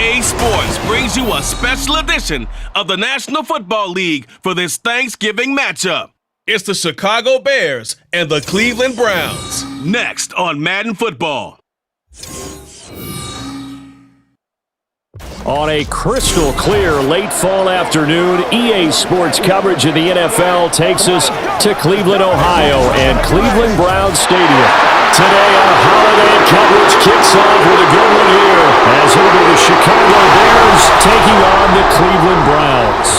EA Sports brings you a special edition of the National Football League for this Thanksgiving matchup. It's the Chicago Bears and the Cleveland Browns. Next on Madden Football. On a crystal clear late fall afternoon, EA Sports coverage of the NFL takes us to Cleveland, Ohio, and Cleveland Browns Stadium. Today, our holiday coverage kicks off with a good one here, as it'll be the Chicago Bears taking on the Cleveland Browns.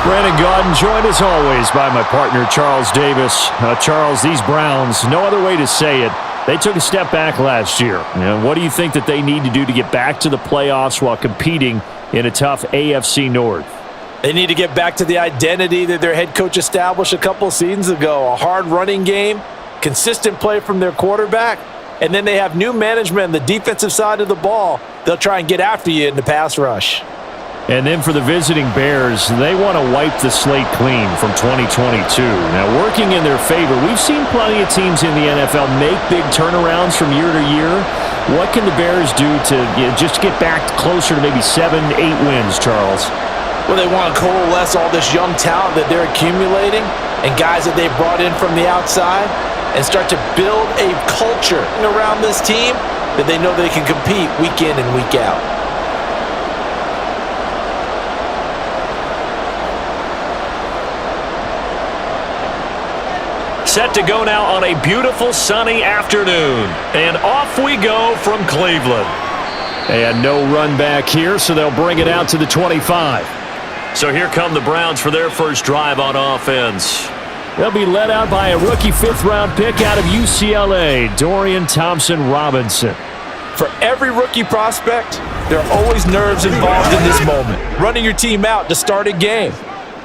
Brandon Gaudin, joined as always by my partner, Charles Davis. Charles, these Browns, no other way to say it, they took a step back last year. And what do you think that they need to do to get back to the playoffs while competing in a tough AFC North? They need to get back to the identity that their head coach established a couple seasons ago. A hard running game, consistent play from their quarterback, and then they have new management on the defensive side of the ball. They'll try and get after you in the pass rush. And then for the visiting Bears, they want to wipe the slate clean from 2022. Now, working in their favor, we've seen plenty of teams in the NFL make big turnarounds from year to year. What can the Bears do to just get back closer to maybe 7, 8 wins, Charles? Well, they want to coalesce all this young talent that they're accumulating and guys that they've brought in from the outside and start to build a culture around this team that they know they can compete week in and week out. Set to go now on a beautiful sunny afternoon. And off we go from Cleveland. And no run back here, so they'll bring it out to the 25. So here come the Browns for their first drive on offense. They'll be led out by a rookie fifth-round pick out of UCLA, Dorian Thompson-Robinson. For every rookie prospect, there are always nerves involved in this moment. Running your team out to start a game.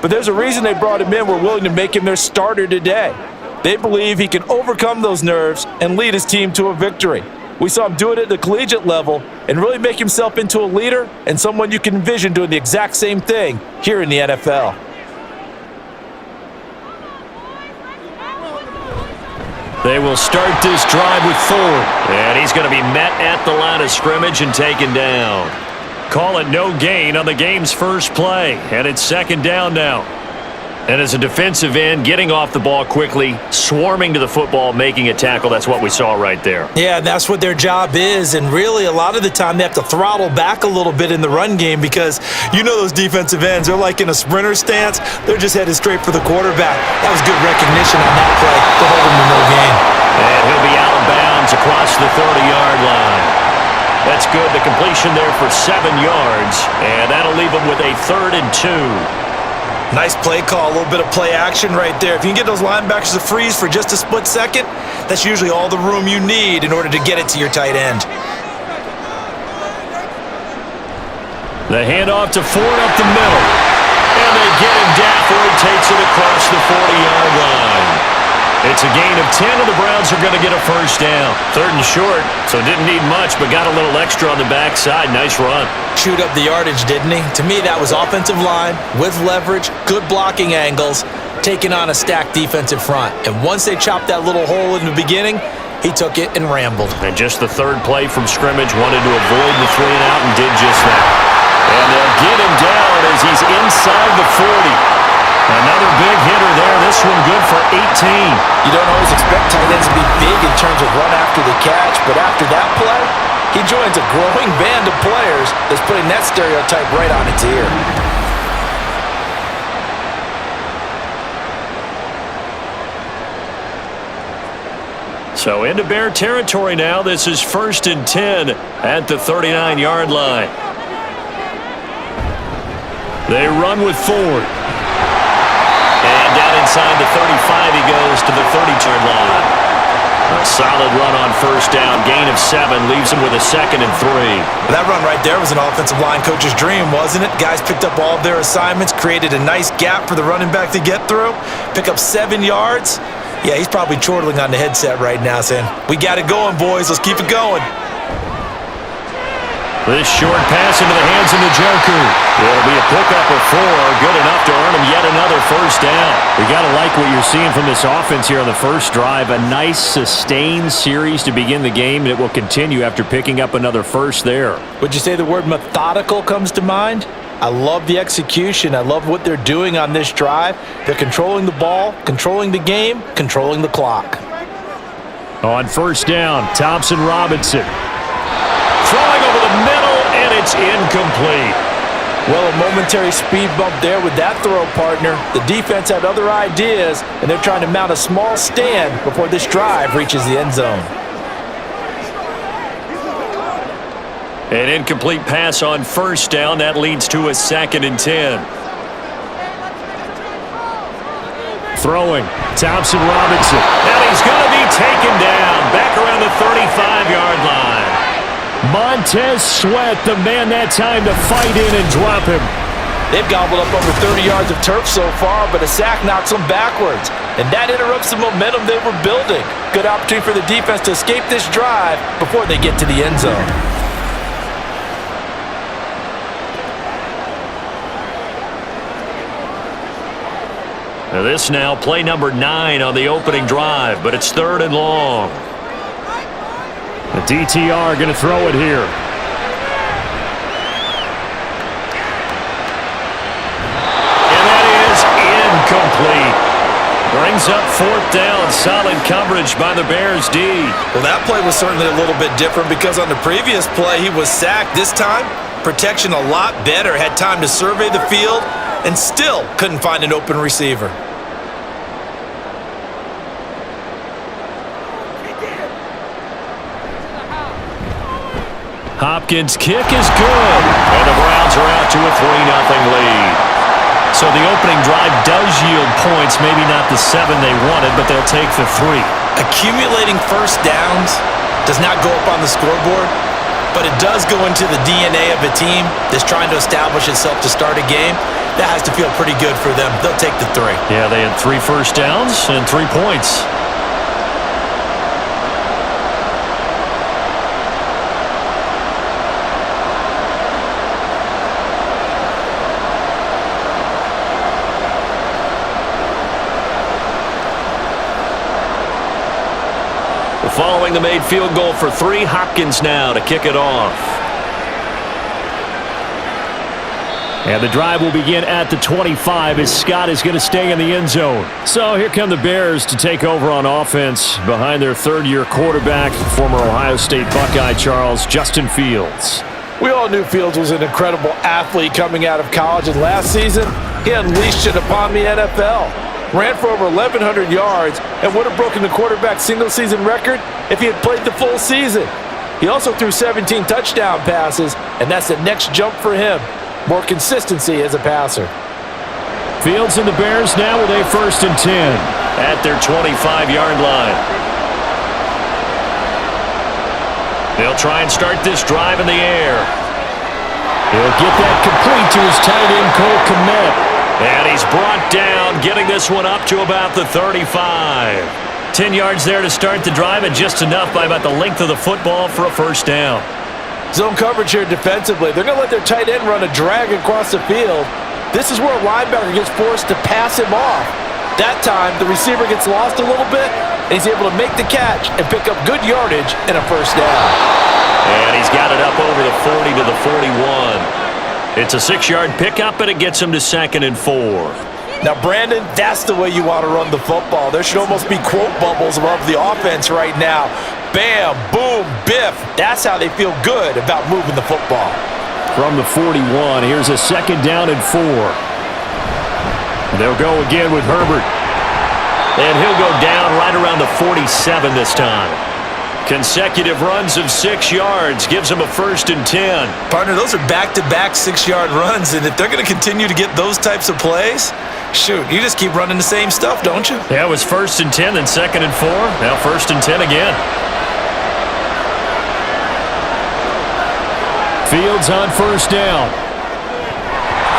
But there's a reason they brought him in. We're willing to make him their starter today. They believe he can overcome those nerves and lead his team to a victory. We saw him do it at the collegiate level and really make himself into a leader and someone you can envision doing the exact same thing here in the NFL. They will start this drive with Ford. And he's going to be met at the line of scrimmage and taken down. Call it no gain on the game's first play. And it's second down now. And as a defensive end, getting off the ball quickly, swarming to the football, making a tackle, that's what we saw right there. Yeah, that's what their job is. And really, a lot of the time, they have to throttle back a little bit in the run game because you know those defensive ends, they're like in a sprinter stance. They're just headed straight for the quarterback. That was good recognition on that play to hold him to no gain. And he'll be out of bounds across the 30-yard line. That's good. The completion there for 7 yards. And that'll leave him with a 3rd and 2. Nice play call, a little bit of play action right there. If you can get those linebackers to freeze for just a split second, that's usually all the room you need in order to get it to your tight end. The handoff to Ford up the middle. And they get him down before he takes it across the 40-yard line. It's a gain of 10, and the Browns are going to get a first down. 3rd and short, so didn't need much, but got a little extra on the backside. Nice run. Chewed up the yardage, didn't he? To me, that was offensive line with leverage, good blocking angles, taking on a stacked defensive front. And once they chopped that little hole in the beginning, he took it and rambled. And just the 3rd play from scrimmage, wanted to avoid the 3-and-out and did just that. And they'll get him down as he's inside the 40. Another big hitter there. This one good for 18. You don't always expect tight ends to be big in terms of run after the catch, but after that play, he joins a growing band of players that's putting that stereotype right on its ear. So into Bear territory now. This is 1st and 10 at the 39-yard line. They run with Ford. And down inside the 35, he goes to the 30-yard line. A solid run on first down. Gain of 7 leaves him with a 2nd and 3. That run right there was an offensive line coach's dream, wasn't it? Guys picked up all of their assignments, created a nice gap for the running back to get through, pick up 7 yards. Yeah, he's probably chortling on the headset right now saying, "We got it going, boys. Let's keep it going." This short pass into the hands of Njoku. It'll be a pickup of 4, good enough to earn him yet another first down. We got to like what you're seeing from this offense here on the first drive. A nice, sustained series to begin the game, and it will continue after picking up another first there. Would you say the word methodical comes to mind? I love the execution. I love what they're doing on this drive. They're controlling the ball, controlling the game, controlling the clock. On first down, Thompson Robinson. Throwing over the middle, and it's incomplete. Well, a momentary speed bump there with that throw, partner. The defense had other ideas, and they're trying to mount a small stand before this drive reaches the end zone. An incomplete pass on first down. That leads to a 2nd and 10. Throwing, Thompson Robinson. And he's going to be taken down back around the 35-yard line. Montez Sweat, the man that time to fight in and drop him. They've gobbled up over 30 yards of turf so far, but a sack knocks them backwards. And that interrupts the momentum they were building. Good opportunity for the defense to escape this drive before they get to the end zone. Now this now, play number 9 on the opening drive, but it's 3rd and long. The DTR going to throw it here. And that is incomplete. Brings up 4th down. Solid coverage by the Bears D. Well, that play was certainly a little bit different because on the previous play, he was sacked. This time, protection a lot better. Had time to survey the field and still couldn't find an open receiver. Hopkins' kick is good. And the Browns are out to a 3-0 lead. So the opening drive does yield points, maybe not the 7 they wanted, but they'll take the 3. Accumulating first downs does not go up on the scoreboard, but it does go into the DNA of a team that's trying to establish itself to start a game. That has to feel pretty good for them. They'll take the 3. Yeah, they had 3 first downs and 3 points. Following the made field goal for 3, Hopkins now to kick it off. And the drive will begin at the 25 as Scott is going to stay in the end zone. So here come the Bears to take over on offense behind their 3rd-year quarterback, former Ohio State Buckeye Charles Justin Fields. We all knew Fields was an incredible athlete coming out of college, and last season, he unleashed it upon the NFL. Ran for over 1,100 yards and would have broken the quarterback's single-season record if he had played the full season. He also threw 17 touchdown passes, and that's the next jump for him. More consistency as a passer. Fields and the Bears now with a 1st and 10 at their 25-yard line. They'll try and start this drive in the air. He'll get that complete to his tight end, Cole Kmet. And he's brought down, getting this one up to about the 35. 10 yards there to start the drive, and just enough by about the length of the football for a first down. Zone coverage here defensively. They're going to let their tight end run a drag across the field. This is where a linebacker gets forced to pass him off. That time, the receiver gets lost a little bit, and he's able to make the catch and pick up good yardage and a first down. And he's got it up over the 40 to the 41. It's a 6-yard pickup, and it gets him to 2nd and 4. Now, Brandon, that's the way you want to run the football. There should almost be quote bubbles above the offense right now. Bam, boom, biff. That's how they feel good about moving the football. From the 41, here's a 2nd down and 4. They'll go again with Herbert. And he'll go down right around the 47 this time. Consecutive runs of 6 yards gives them a 1st and 10. Partner, those are back-to-back 6-yard runs, and if they're going to continue to get those types of plays, shoot, you just keep running the same stuff, don't you? Yeah, it was 1st and 10, then 2nd and 4, now 1st and 10 again. Fields on first down.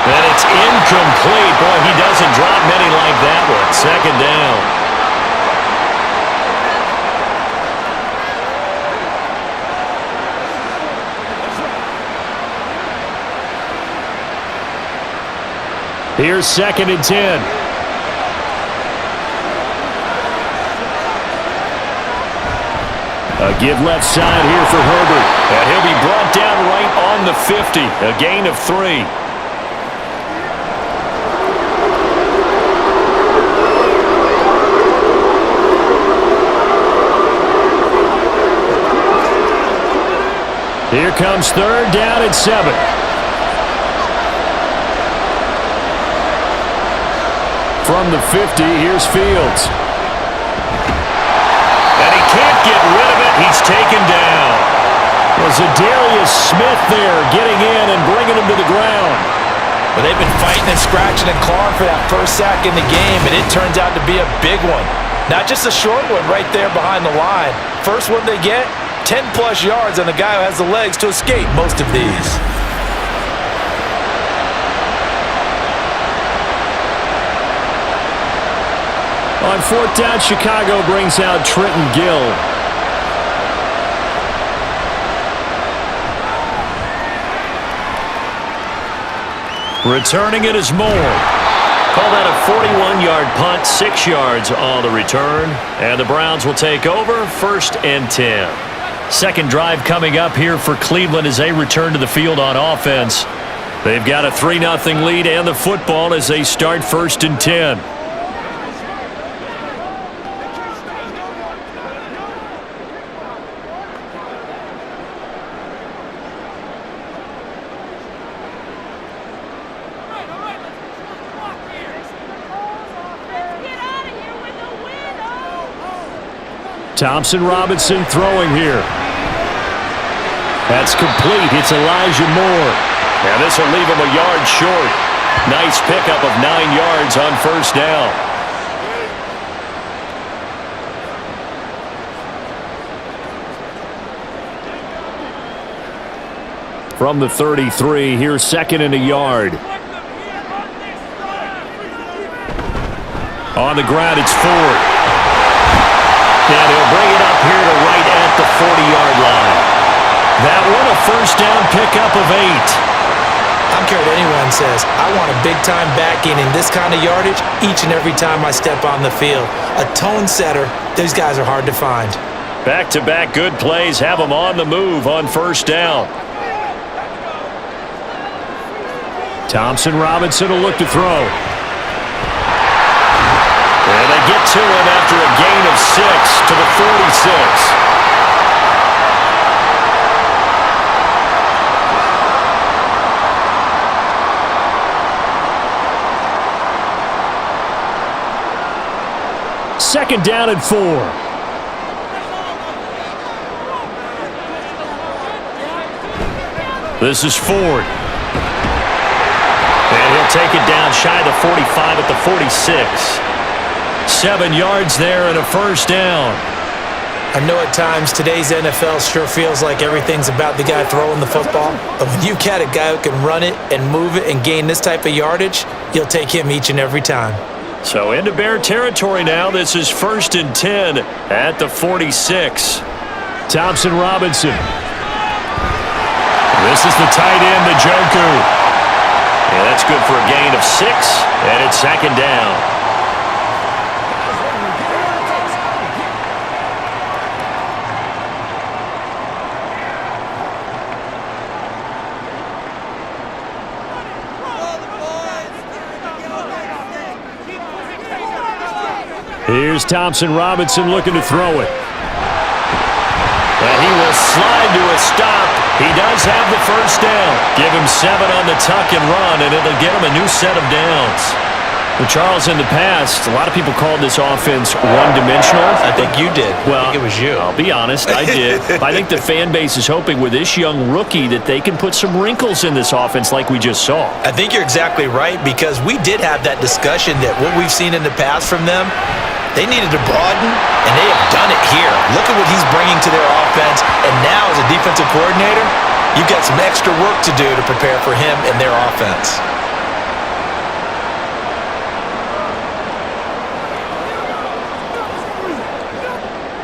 And it's incomplete. Boy, he doesn't drop many like that one. 2nd down. Here's 2nd and 10. A give left side here for Herbert. And he'll be brought down right on the 50. A gain of 3. Here comes 3rd down and 7. From the 50, here's Fields. And he can't get rid of it. He's taken down. Was Zadarius Smith there getting in and bringing him to the ground. But they've been fighting and scratching and clawing for that first sack in the game, and it turns out to be a big one. Not just a short one right there behind the line. First one they get, 10-plus yards on the guy who has the legs to escape most of these. On 4th down, Chicago brings out Trenton Gill. Returning it is Moore. Call that a 41-yard punt, 6 yards on the return. And the Browns will take over, 1st and 10. Second drive coming up here for Cleveland as they return to the field on offense. They've got a 3-0 lead and the football as they start 1st and 10. Thompson Robinson throwing here. That's complete. It's Elijah Moore. And this will leave him a yard short. Nice pickup of 9 yards on 1st down. From the 33, here's 2nd and a yard. On the ground, it's Ford. And he'll bring it up here to right at the 40-yard line. That one a 1st down pickup of 8. I don't care what anyone says. I want a big-time backing in this kind of yardage each and every time I step on the field. A tone setter, those guys are hard to find. Back-to-back good plays have them on the move on 1st down. Thompson Robinson will look to throw. And they get to him after a gain of 6 to the 46. Second down and 4. This is Ford. And he'll take it down shy of the 45 at the 46. 7 yards there and a 1st down. I know at times today's NFL sure feels like everything's about the guy throwing the football. But when you got a guy who can run it and move it and gain this type of yardage, you'll take him each and every time. So into Bear territory now. This is 1st and 10 at the 46. Thompson Robinson. This is the tight end, Njoku. And that's good for a gain of 6, and it's 2nd down. Here's Thompson Robinson looking to throw it. And he will slide to a stop. He does have the 1st down. Give him 7 on the tuck and run, and it'll get him a new set of downs. Well, Charles, in the past, a lot of people called this offense one-dimensional. I think you did. Well, I think it was you. I'll be honest, I did. I think the fan base is hoping with this young rookie that they can put some wrinkles in this offense like we just saw. I think you're exactly right, because we did have that discussion that what we've seen in the past from them, they needed to broaden, and they have done it here. Look at what he's bringing to their offense, and now as a defensive coordinator, you've got some extra work to do to prepare for him and their offense.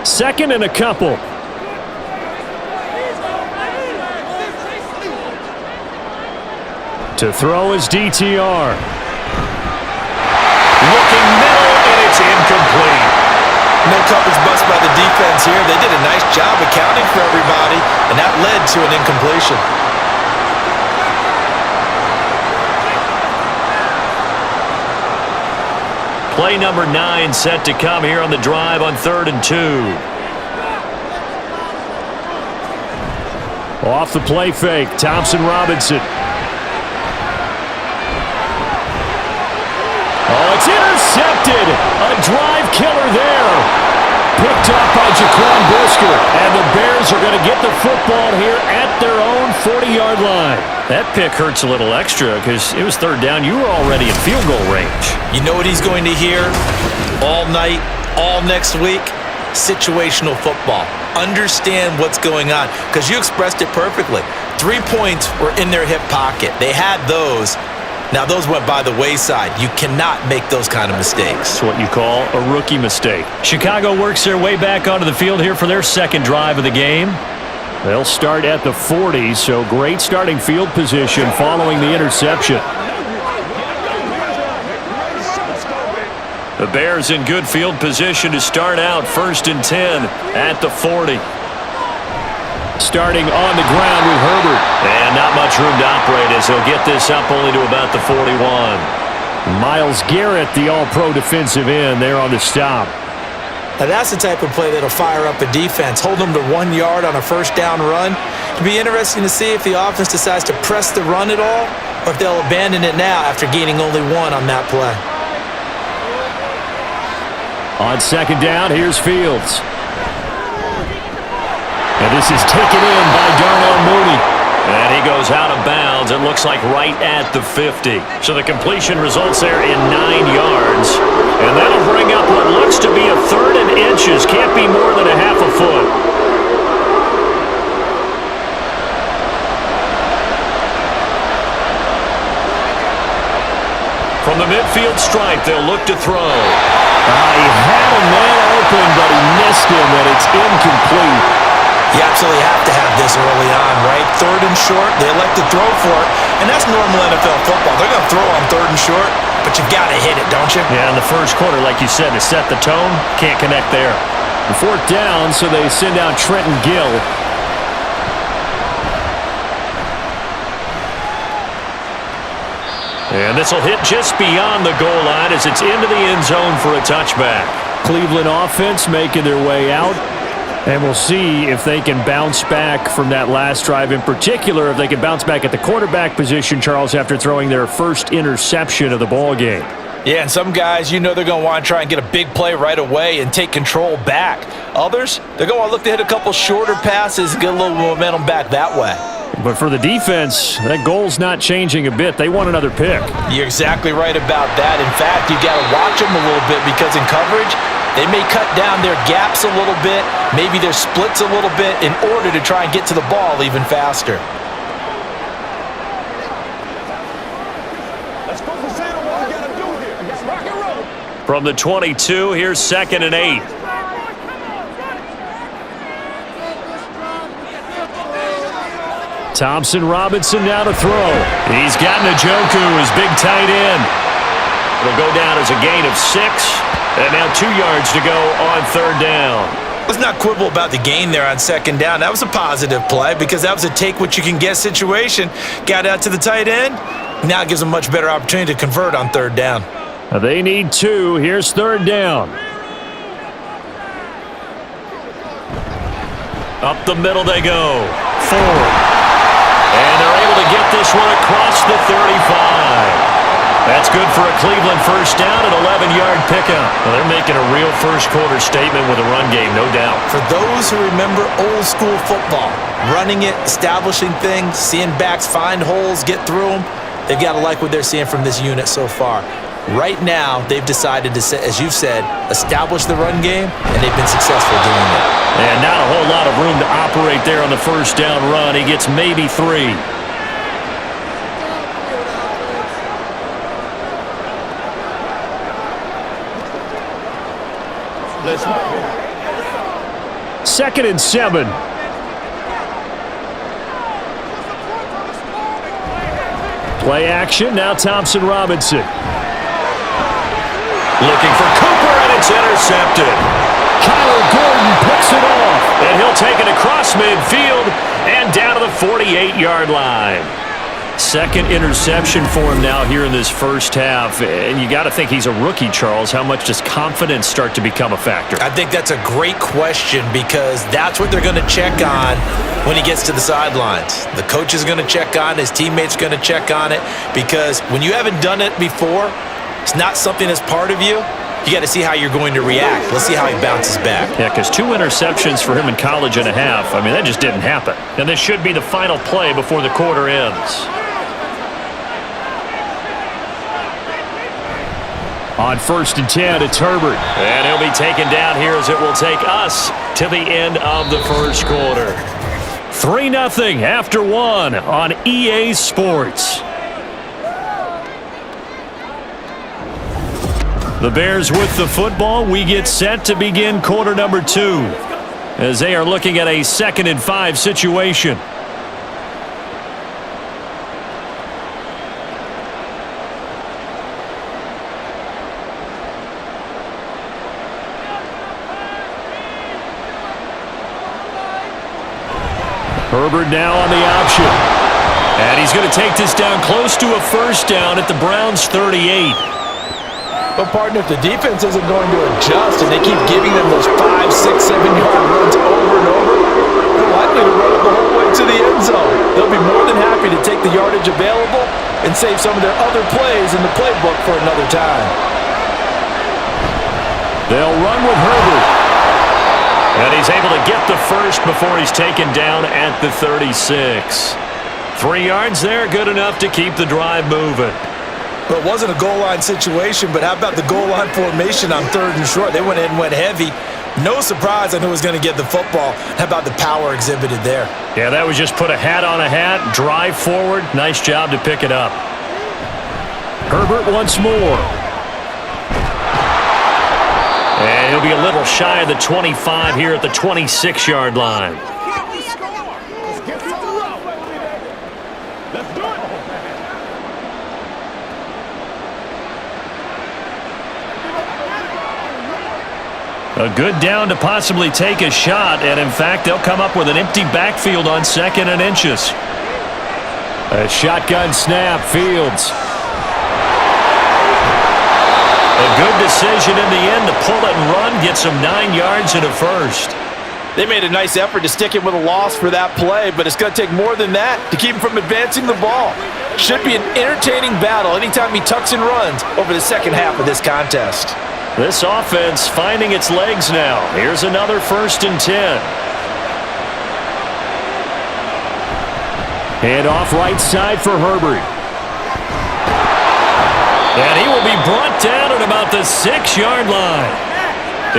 Second and a couple. To throw is DTR. no coverage bust by the defense here. They did a nice job accounting for everybody, and that led to an incompletion. Play number 9 set to come here on the drive on 3rd and 2. Off the play fake, Thompson Robinson. Oh, it's intercepted. A drive killer there. Picked up by Jaquan Brisker. And the Bears are going to get the football here at their own 40-yard line. That pick hurts a little extra because it was 3rd down. You were already in field goal range. You know what he's going to hear all night, all next week? Situational football. Understand what's going on, because you expressed it perfectly. 3 points were in their hip pocket. They had those. Now, those went by the wayside. You cannot make those kind of mistakes. It's what you call a rookie mistake. Chicago works their way back onto the field here for their second drive of the game. They'll start at the 40, so great starting field position following the interception. The Bears in good field position to start out 1st and 10 at the 40. Starting on the ground with Herbert. And not much room to operate as he'll get this up only to about the 41. Myles Garrett, the all-pro defensive end, there on the stop. Now that's the type of play that'll fire up a defense. Hold them to 1 yard on a 1st down run. It'll be interesting to see if the offense decides to press the run at all, or if they'll abandon it now after gaining only 1 on that play. On 2nd down, here's Fields. And this is taken in by Darnell Mooney. And he goes out of bounds. It looks like right at the 50. So the completion results there in 9 yards. And that'll bring up what looks to be a 3rd and inches. Can't be more than a half a foot. From the midfield stripe, they'll look to throw. He had a man open, but he missed him, and it's incomplete. You absolutely have to have this early on, right? 3rd and short, they elect to throw for it, and that's normal NFL football. They're going to throw on 3rd and short, but you've got to hit it, don't you? Yeah, in the first quarter, like you said, to set the tone, can't connect there. 4th down, so they send out Trenton Gill. And this will hit just beyond the goal line as it's into the end zone for a touchback. Cleveland offense making their way out. And we'll see if they can bounce back from that last drive. In particular, if they can bounce back at the quarterback position, Charles, after throwing their first interception of the ball game. Yeah, and some guys, you know they're going to want to try and get a big play right away and take control back. Others, they're going to want to look to hit a couple shorter passes and get a little momentum back that way. But for the defense, that goal's not changing a bit. They want another pick. You're exactly right about that. In fact, you got to watch them a little bit because in coverage, they may cut down their gaps a little bit, maybe their splits a little bit in order to try and get to the ball even faster. Let's focus in on what we got to do here. Rock and roll. From the 22, here's 2nd and 8. Thompson Robinson now to throw. He's got Njoku, his big tight end. It'll go down as a gain of 6. And now 2 yards to go on 3rd down. Let's not quibble about the gain there on 2nd down. That was a positive play because that was a take-what-you-can-get situation. Got out to the tight end. Now it gives them a much better opportunity to convert on 3rd down. They need 2. Here's 3rd down. Up the middle they go. 4. And they're able to get this one across the 35. That's good for a Cleveland 1st down, an 11-yard pickup. Well, they're making a real first-quarter statement with a run game, no doubt. For those who remember old-school football, running it, establishing things, seeing backs find holes, get through them, they've got to like what they're seeing from this unit so far. Right now, they've decided to, as you've said, establish the run game, and they've been successful doing it. And not a whole lot of room to operate there on the 1st down run. He gets maybe 3. Let's move. 2nd and 7. Play action, now Thompson Robinson. Looking for Cooper, and it's intercepted. Caught across midfield and down to the 48-yard line. Second interception for him now here in this first half. And you got to think he's a rookie, Charles. How much does confidence start to become a factor? I think that's a great question because that's what they're going to check on when he gets to the sidelines. The coach is going to check on it. His teammates are going to check on it because when you haven't done it before, it's not something that's part of you. You got to see how you're going to react. Let's see how he bounces back. Yeah, because 2 interceptions for him in college and a half. I mean, that just didn't happen. And this should be the final play before the quarter ends. On 1st and 10, it's Herbert. And he'll be taken down here as it will take us to the end of the first quarter. 3-0 after 1 on EA Sports. The Bears with the football. We get set to begin quarter number 2 as they are looking at a 2nd and 5 situation. Herbert now on the option. And he's going to take this down close to a first down at the Browns' 38. But, partner, if the defense isn't going to adjust and they keep giving them those 5, 6, 7-yard runs over and over, they're likely to run it the whole way to the end zone. They'll be more than happy to take the yardage available and save some of their other plays in the playbook for another time. They'll run with Herbert. And he's able to get the first before he's taken down at the 36. 3 yards there, good enough to keep the drive moving. Well, it wasn't a goal line situation, but how about the goal line formation on 3rd and short? They went in and went heavy. No surprise on who was going to get the football. How about the power exhibited there? Yeah, that was just put a hat on a hat, drive forward. Nice job to pick it up. Herbert once more. And he'll be a little shy of the 25 here at the 26-yard line. Let's get to the route. Let's do it. A good down to possibly take a shot, and in fact, they'll come up with an empty backfield on 2nd and inches. A shotgun snap, Fields. A good decision in the end to pull it and run, get some 9 yards and a first. They made a nice effort to stick it with a loss for that play, but it's going to take more than that to keep him from advancing the ball. Should be an entertaining battle anytime he tucks and runs over the second half of this contest. This offense finding its legs now. Here's another 1st and 10. Hand off right side for Herbert. And he will be brought down at about the 6-yard line.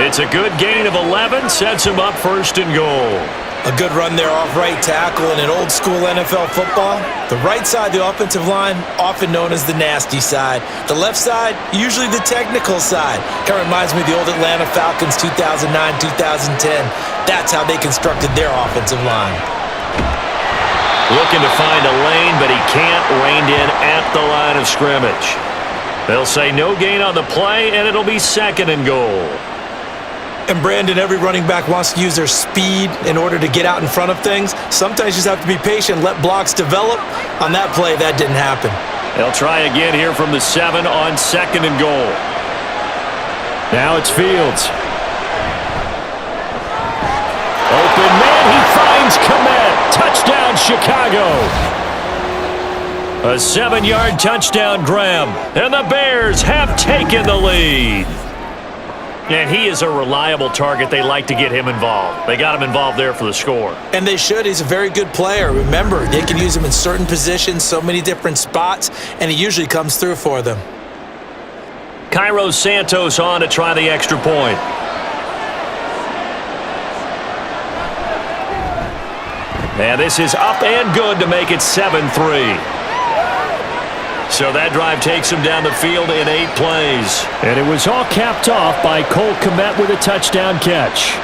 It's a good gain of 11, sets him up 1st and goal. A good run there off right tackle in an old-school NFL football. The right side, the offensive line, often known as the nasty side. The left side, usually the technical side. Kind of reminds me of the old Atlanta Falcons 2009, 2010. That's how they constructed their offensive line. Looking to find a lane, but he can't. Reined in at the line of scrimmage. They'll say no gain on the play, and it'll be 2nd and goal. And Brandon, every running back wants to use their speed in order to get out in front of things. Sometimes you just have to be patient, let blocks develop. On that play, that didn't happen. They'll try again here from the 7 on 2nd and goal. Now it's Fields. Open man, he finds Kmet. Touchdown, Chicago. A 7-yard touchdown grab, and the Bears have taken the lead. And he is a reliable target. They like to get him involved. They got him involved there for the score. And they should. He's a very good player. Remember, they can use him in certain positions, so many different spots, and he usually comes through for them. Cairo Santos on to try the extra point. And this is up and good to make it 7-3. So that drive takes him down the field in 8 plays. And it was all capped off by Cole Kmet with a touchdown catch.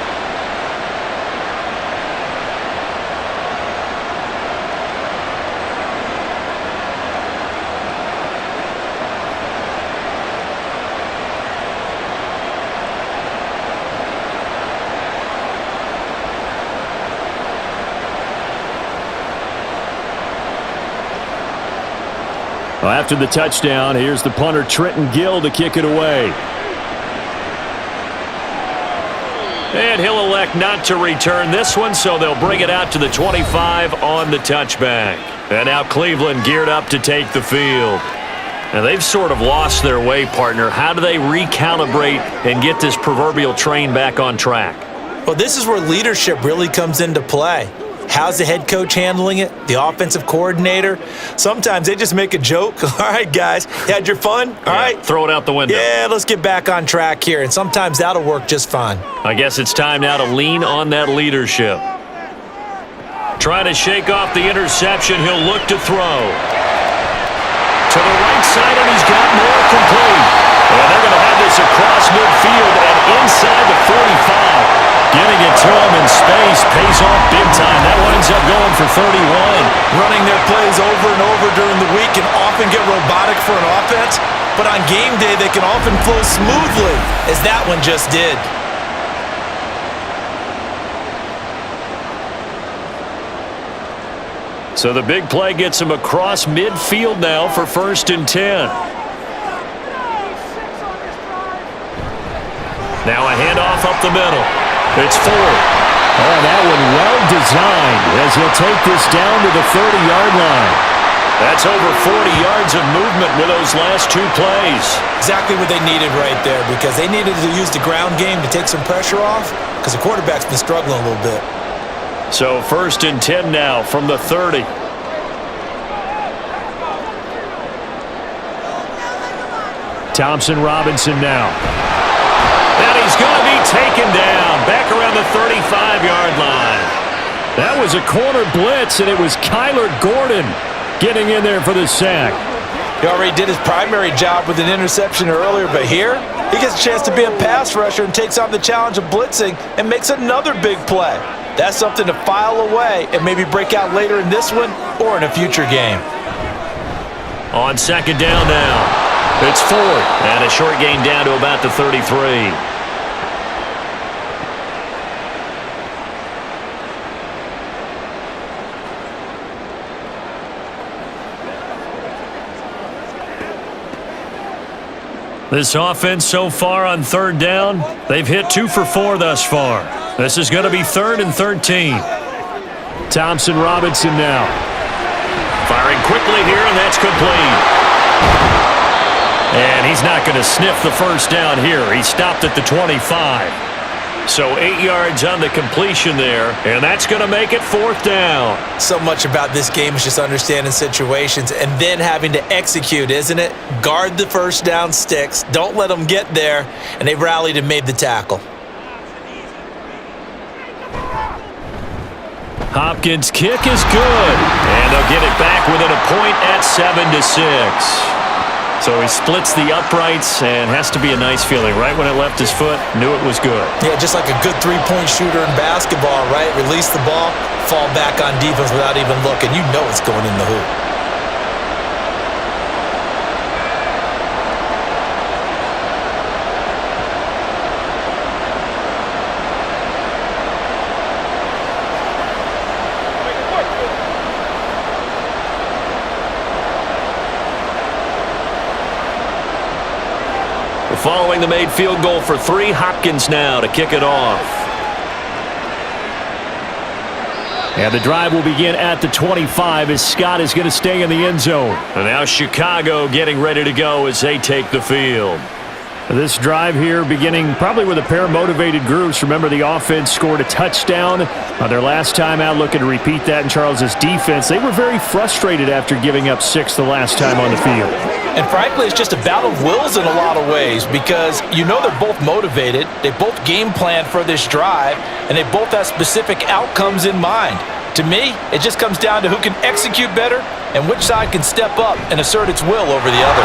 Well, after the touchdown, here's the punter Trenton Gill to kick it away. And he'll elect not to return this one, so they'll bring it out to the 25 on the touchback. And now Cleveland geared up to take the field. And they've sort of lost their way, partner. How do they recalibrate and get this proverbial train back on track? Well, this is where leadership really comes into play. How's the head coach handling it? The offensive coordinator? Sometimes they just make a joke. All right, guys, you had your fun? All right. Throw it out the window. Yeah, let's get back on track here. And sometimes that'll work just fine. I guess it's time now to lean on that leadership. Trying to shake off the interception. He'll look to throw. To the right side, and he's got more complete. And they're going to have this across midfield and inside the 45. Getting it to him in space pays off big time. That winds up going for 31. Running their plays over and over during the week can often get robotic for an offense, but on game day they can often flow smoothly, as that one just did. So the big play gets him across midfield now for 1st and 10. Now a handoff up the middle. It's Ford. Oh, that one well designed as he'll take this down to the 30-yard line. That's over 40 yards of movement with those last two plays. Exactly what they needed right there, because they needed to use the ground game to take some pressure off, because the quarterback's been struggling a little bit. So 1st and 10 now from the 30. Thompson Robinson now. And he's going to be taken down back around the 35-yard line. That was a corner blitz, and it was Kyler Gordon getting in there for the sack. He already did his primary job with an interception earlier, but here he gets a chance to be a pass rusher and takes on the challenge of blitzing and makes another big play. That's something to file away and maybe break out later in this one or in a future game. On 2nd down now, it's Ford, and a short gain down to about the 33. This offense so far on 3rd down, they've hit 2 for 4 thus far. This is going to be 3rd and 13. Thompson Robinson now. Firing quickly here, and that's complete. And he's not going to sniff the 1st down here. He stopped at the 25. So 8 yards on the completion there, and that's going to make it 4th down. So much about this game is just understanding situations and then having to execute, isn't it? Guard the 1st down sticks. Don't let them get there, and they've rallied and made the tackle. Hopkins' kick is good, and they'll get it back within a point at 7-6. So he splits the uprights, and has to be a nice feeling. Right when it left his foot, knew it was good. Yeah, just like a good three-point shooter in basketball, right? Release the ball, fall back on defense without even looking. You know it's going in the hoop. Following the made field goal for 3, Hopkins now to kick it off. And the drive will begin at the 25 as Scott is going to stay in the end zone. And now Chicago getting ready to go as they take the field. This drive here beginning probably with a pair of motivated groups. Remember, the offense scored a touchdown on their last time out, looking to repeat that in Charles's defense. They were very frustrated after giving up 6 the last time on the field. And frankly, it's just a battle of wills in a lot of ways, because you know they're both motivated, they both game plan for this drive, and they both have specific outcomes in mind. To me, it just comes down to who can execute better and which side can step up and assert its will over the other.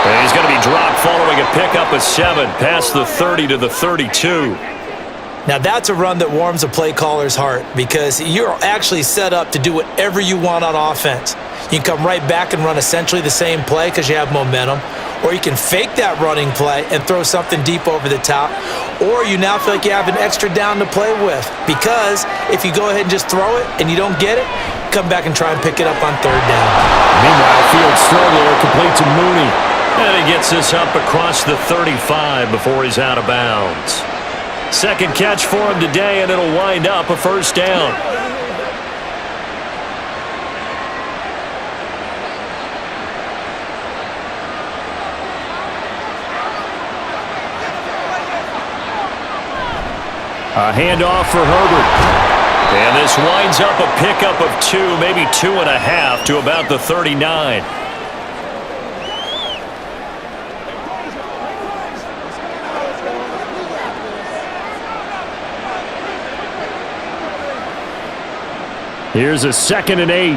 And he's going to be dropped following a pickup of 7 past the 30 to the 32. Now that's a run that warms a play caller's heart, because you're actually set up to do whatever you want on offense. You can come right back and run essentially the same play because you have momentum, or you can fake that running play and throw something deep over the top, or you now feel like you have an extra down to play with, because if you go ahead and just throw it and you don't get it, come back and try and pick it up on third down. Meanwhile, Fields throw there complete to Mooney. And he gets this up across the 35 before he's out of bounds. Second catch for him today, and it'll wind up a first down. A handoff for Herbert. And this winds up a pickup of 2, maybe 2.5 to about the 39. Here's a 2nd and 8.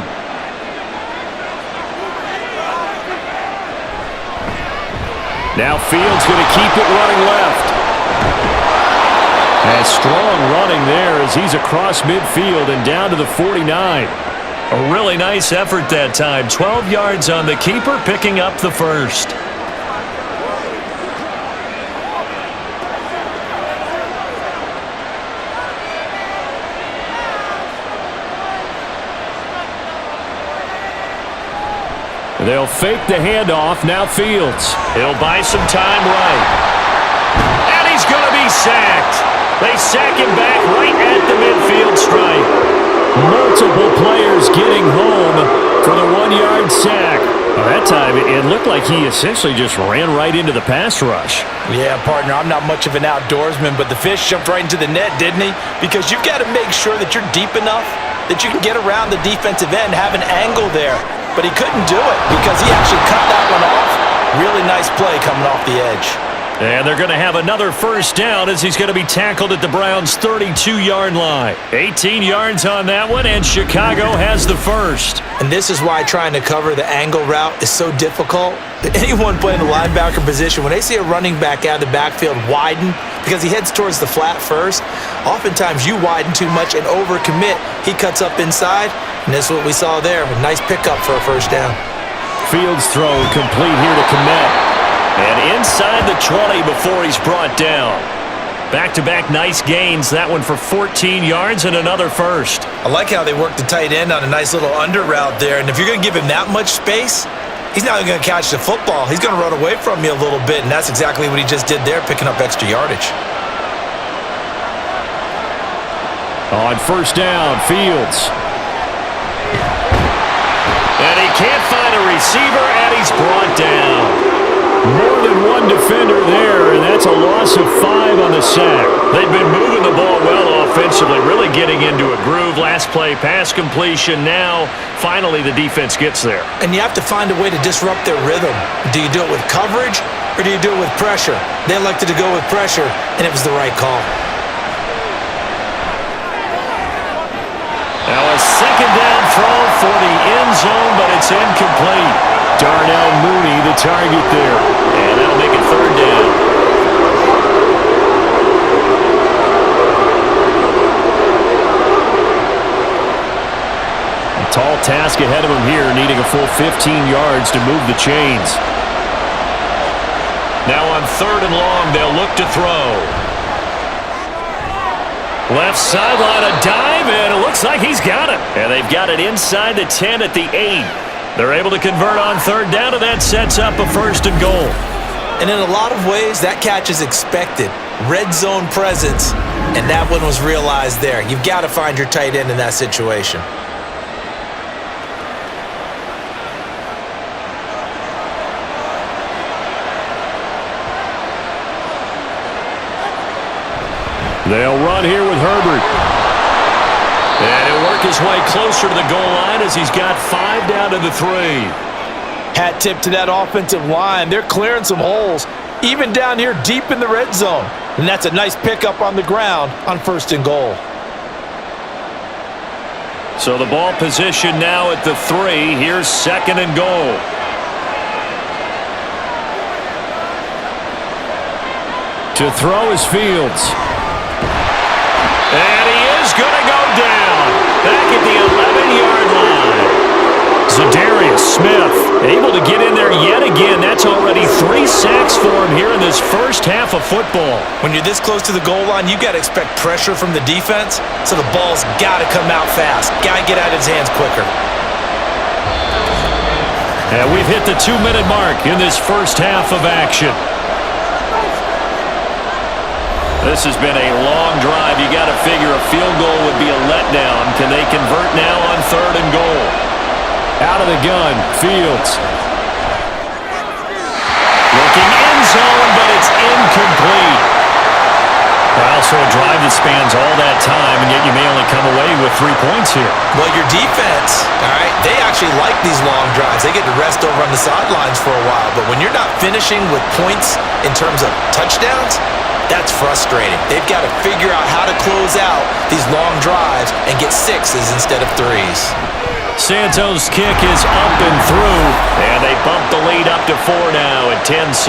Now Fields going to keep it running left. And strong running there as he's across midfield and down to the 49. A really nice effort that time. 12 yards on the keeper, picking up the first. They'll fake the handoff. Now Fields. He'll buy some time right. And he's going to be sacked. They sack him back right at the midfield stripe. Multiple players getting home for the 1-yard sack. Well, that time, it looked like he essentially just ran right into the pass rush. Yeah, partner, I'm not much of an outdoorsman, but the fish jumped right into the net, didn't he? Because you've got to make sure that you're deep enough that you can get around the defensive end, have an angle there. But he couldn't do it because he actually cut that one off. Really nice play coming off the edge. And they're going to have another first down as he's going to be tackled at the Browns' 32-yard line. 18 yards on that one, and Chicago has the first. And this is why trying to cover the angle route is so difficult. Anyone playing the linebacker position, when they see a running back out of the backfield widen, because he heads towards the flat first, oftentimes you widen too much and overcommit. He cuts up inside, and that's what we saw there. A nice pickup for a first down. Fields throw complete here to Kmet. And inside the 20 before he's brought down. Back-to-back nice gains. That one for 14 yards and another first. I like how they worked the tight end on a nice little under route there. And if you're going to give him that much space, he's not going to catch the football. He's going to run away from you a little bit, and that's exactly what he just did there, picking up extra yardage. On first down, Fields. And he can't find a receiver, and he's brought down. More than one defender there, and that's a loss of 5 on the sack. They've been moving the ball well offensively, really getting into a groove. Last play, pass completion. Now, finally, the defense gets there. And you have to find a way to disrupt their rhythm. Do you do it with coverage, or do you do it with pressure? They elected to go with pressure, and it was the right call. Now a second down throw for the end zone, but it's incomplete. Darnell Mooney, the target there. And that'll make it third down. A tall task ahead of him here, needing a full 15 yards to move the chains. Now on third and long, they'll look to throw. Left sideline, a dive, and it looks like he's got it. And they've got it inside the 10 at the 8. They're able to convert on third down, and that sets up a first and goal. And in a lot of ways, that catch is expected. Red zone presence, and that one was realized there. You've got to find your tight end in that situation. They'll run here with Herbert. And he'll work his way closer to the goal line as he's got 5 down to the 3. Hat tip to that offensive line. They're clearing some holes, even down here deep in the red zone. And that's a nice pickup on the ground on first and goal. So the ball position now at the 3. Here's second and goal. To throw is Fields. And he is going to go down. Back at the 11-yard line. Za'Darius Smith able to get in there yet again. That's already 3 sacks for him here in this first half of football. When you're this close to the goal line, you got to expect pressure from the defense, so the ball's got to come out fast. Got to get out of his hands quicker. And we've hit the 2-minute mark in this first half of action. This has been a long drive. You got to figure a field goal would be a letdown. Can they convert now on 3rd and goal? Out of the gun, Fields. Looking end zone, but it's incomplete. Also a drive that spans all that time, and yet you may only come away with 3 points here. Well, your defense, all right, they actually like these long drives. They get to rest over on the sidelines for a while, but when you're not finishing with points in terms of touchdowns, that's frustrating. They've got to figure out how to close out these long drives and get 6s instead of 3s. Santos' kick is up and through, and they bump the lead up to 4 now at 10-6.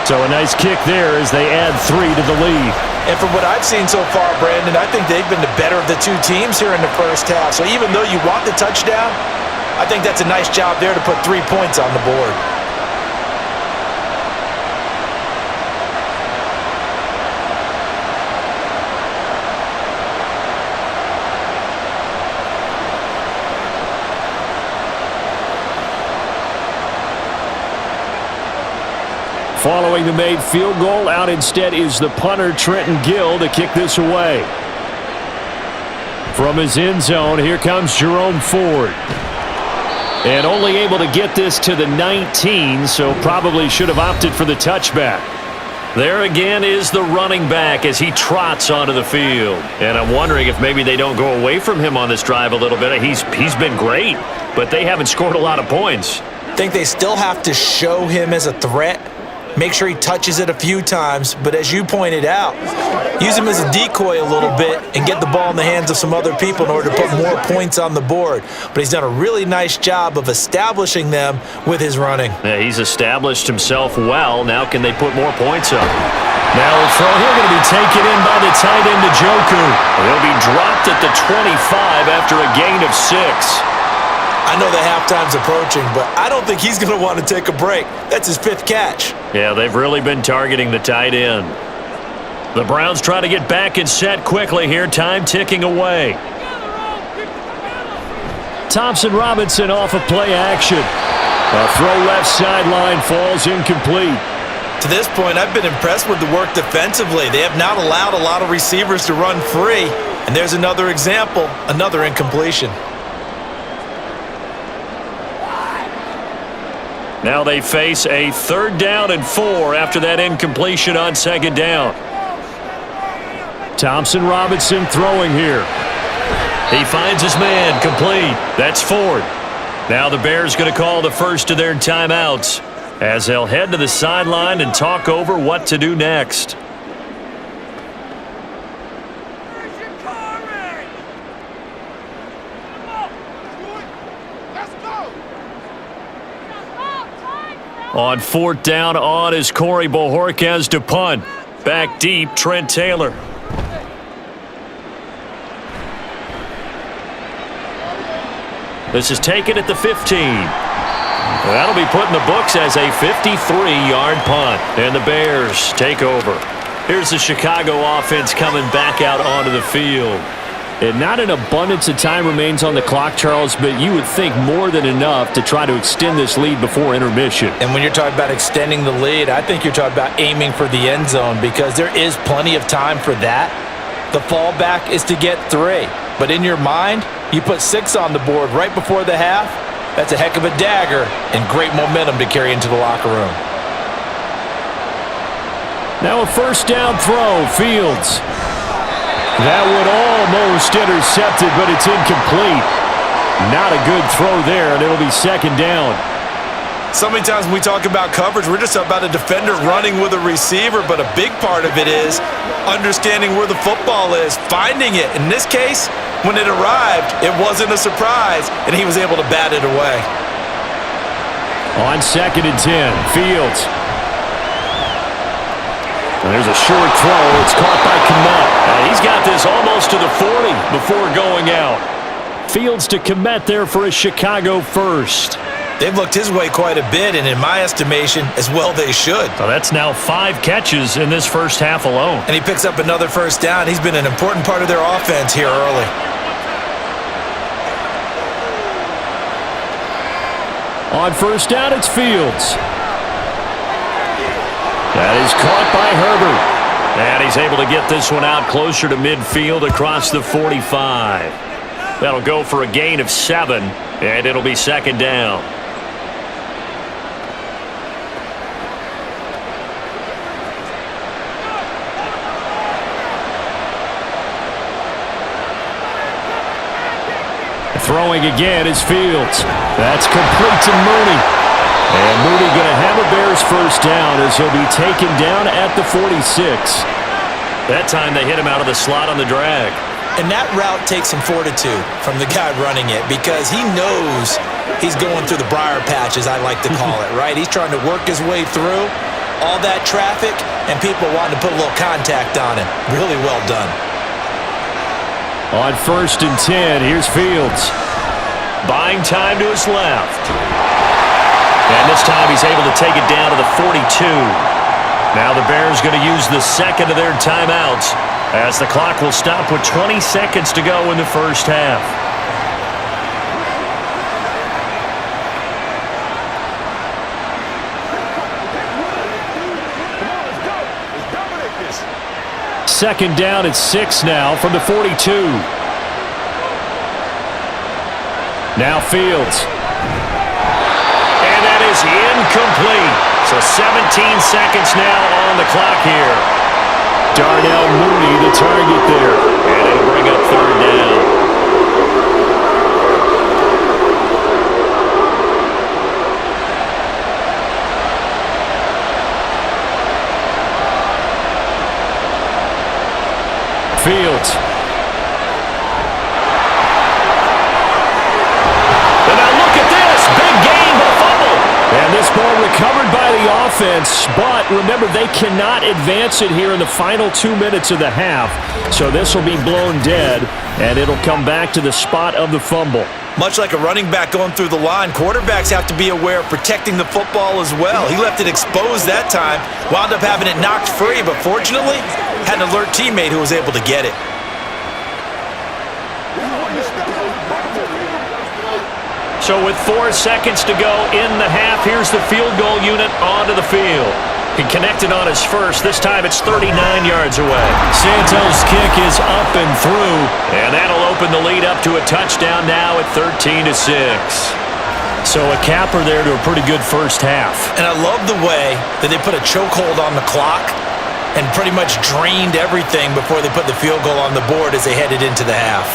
So a nice kick there as they add 3 to the lead. And from what I've seen so far, Brandon, I think they've been the better of the two teams here in the first half. So even though you want the touchdown, I think that's a nice job there to put 3 points on the board. Following the made field goal, out instead is the punter, Trenton Gill, to kick this away. From his end zone, here comes Jerome Ford. And only able to get this to the 19, so probably should have opted for the touchback. There again is the running back as he trots onto the field. And I'm wondering if maybe they don't go away from him on this drive a little bit. He's been great, but they haven't scored a lot of points. I think they still have to show him as a threat. Make sure he touches it a few times, but as you pointed out, use him as a decoy a little bit and get the ball in the hands of some other people in order to put more points on the board. But he's done a really nice job of establishing them with his running. Yeah, he's established himself well. Now can they put more points up? Now a throw here going to be taken in by the tight end, Njoku. He'll be dropped at the 25 after a gain of 6. I know that halftime's approaching, but I don't think he's going to want to take a break. That's his 5th catch. Yeah, they've really been targeting the tight end. The Browns try to get back and set quickly here. Time ticking away. Thompson Robinson off of play action. A throw left sideline falls incomplete. To this point, I've been impressed with the work defensively. They have not allowed a lot of receivers to run free. And there's another example, another incompletion. Now they face a 3rd down and 4 after that incompletion on 2nd down. Thompson Robinson throwing here. He finds his man, complete. That's Ford. Now the Bears going to call the first of their timeouts as they'll head to the sideline and talk over what to do next. On 4th down, on is Corey Bojorquez to punt. Back deep, Trent Taylor. This is taken at the 15. That'll be put in the books as a 53-yard punt. And the Bears take over. Here's the Chicago offense coming back out onto the field. And not an abundance of time remains on the clock, Charles, but you would think more than enough to try to extend this lead before intermission. And when you're talking about extending the lead, I think you're talking about aiming for the end zone because there is plenty of time for that. The fallback is to get 3. But in your mind, you put 6 on the board right before the half. That's a heck of a dagger and great momentum to carry into the locker room. Now a 1st down throw, Fields. That would almost intercepted, but it's incomplete. Not a good throw there, and it'll be 2nd down. So many times when we talk about coverage, we're just about a defender running with a receiver, but a big part of it is understanding where the football is, finding it. In this case, when it arrived, it wasn't a surprise, and he was able to bat it away. On 2nd and 10, Fields. And there's a short throw. It's caught by Kmet. He's got this almost to the 40 before going out. Fields to commit there for a Chicago first. They've looked his way quite a bit, and in my estimation, as well they should. So that's now 5 catches in this first half alone. And he picks up another first down. He's been an important part of their offense here early. On first down, it's Fields. That is caught by Herbert. And he's able to get this one out closer to midfield across the 45. That'll go for a gain of 7, and it'll be second down. Throwing again is Fields. That's complete to Mooney. And Mooney going to have a Bears first down as he'll be taken down at the 46. That time they hit him out of the slot on the drag. And that route takes some fortitude from the guy running it because he knows he's going through the briar patch, as I like to call it, right? He's trying to work his way through all that traffic and people wanting to put a little contact on him. Really well done. On first and 10, here's Fields. Buying time to his left. And this time he's able to take it down to the 42. Now the Bears going to use the second of their timeouts as the clock will stop with 20 seconds to go in the first half. Second down at 6 now from the 42. Now Fields. And that is incomplete. So 17 seconds now on the clock here. Darnell Mooney the target there. And it'll bring up third down. Fields. And now look at this. Big game, but a fumble. And this ball recovered by the offense. But remember, they cannot advance it here in the final 2 minutes of the half. So this will be blown dead, and it'll come back to the spot of the fumble. Much like a running back going through the line, quarterbacks have to be aware of protecting the football as well. He left it exposed that time, wound up having it knocked free, but fortunately, had an alert teammate who was able to get it. So with 4 seconds to go in the half, here's the field goal unit onto the field. He connected on his first. This time it's 39 yards away. Santos' kick is up and through, and that'll open the lead up to a touchdown now at 13-6. So a capper there to a pretty good first half. And I love the way that they put a chokehold on the clock and pretty much drained everything before they put the field goal on the board as they headed into the half.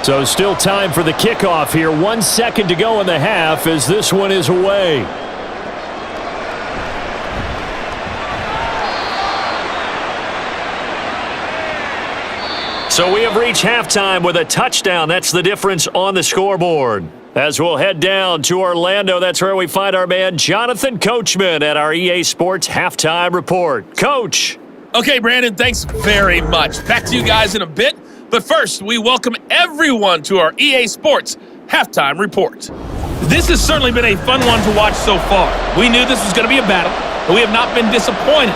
So still time for the kickoff here. 1 second to go in the half as this one is away. So we have reached halftime with a touchdown. That's the difference on the scoreboard. As we'll head down to Orlando, that's where we find our man Jonathan Coachman at our EA Sports Halftime Report. Coach. Okay, Brandon, thanks very much. Back to you guys in a bit. But first, we welcome everyone to our EA Sports Halftime Report. This has certainly been a fun one to watch so far. We knew this was going to be a battle, but we have not been disappointed.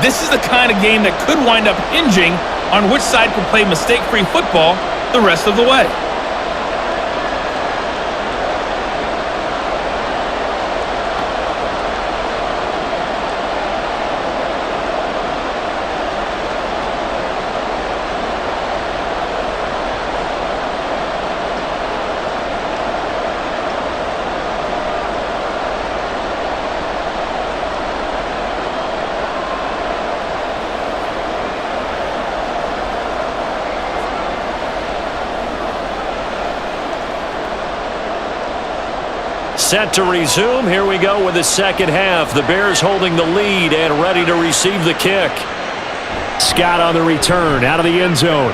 This is the kind of game that could wind up hinging on which side can play mistake-free football the rest of the way. Set to resume. Here we go with the second half. The Bears holding the lead and ready to receive the kick. Scott on the return out of the end zone.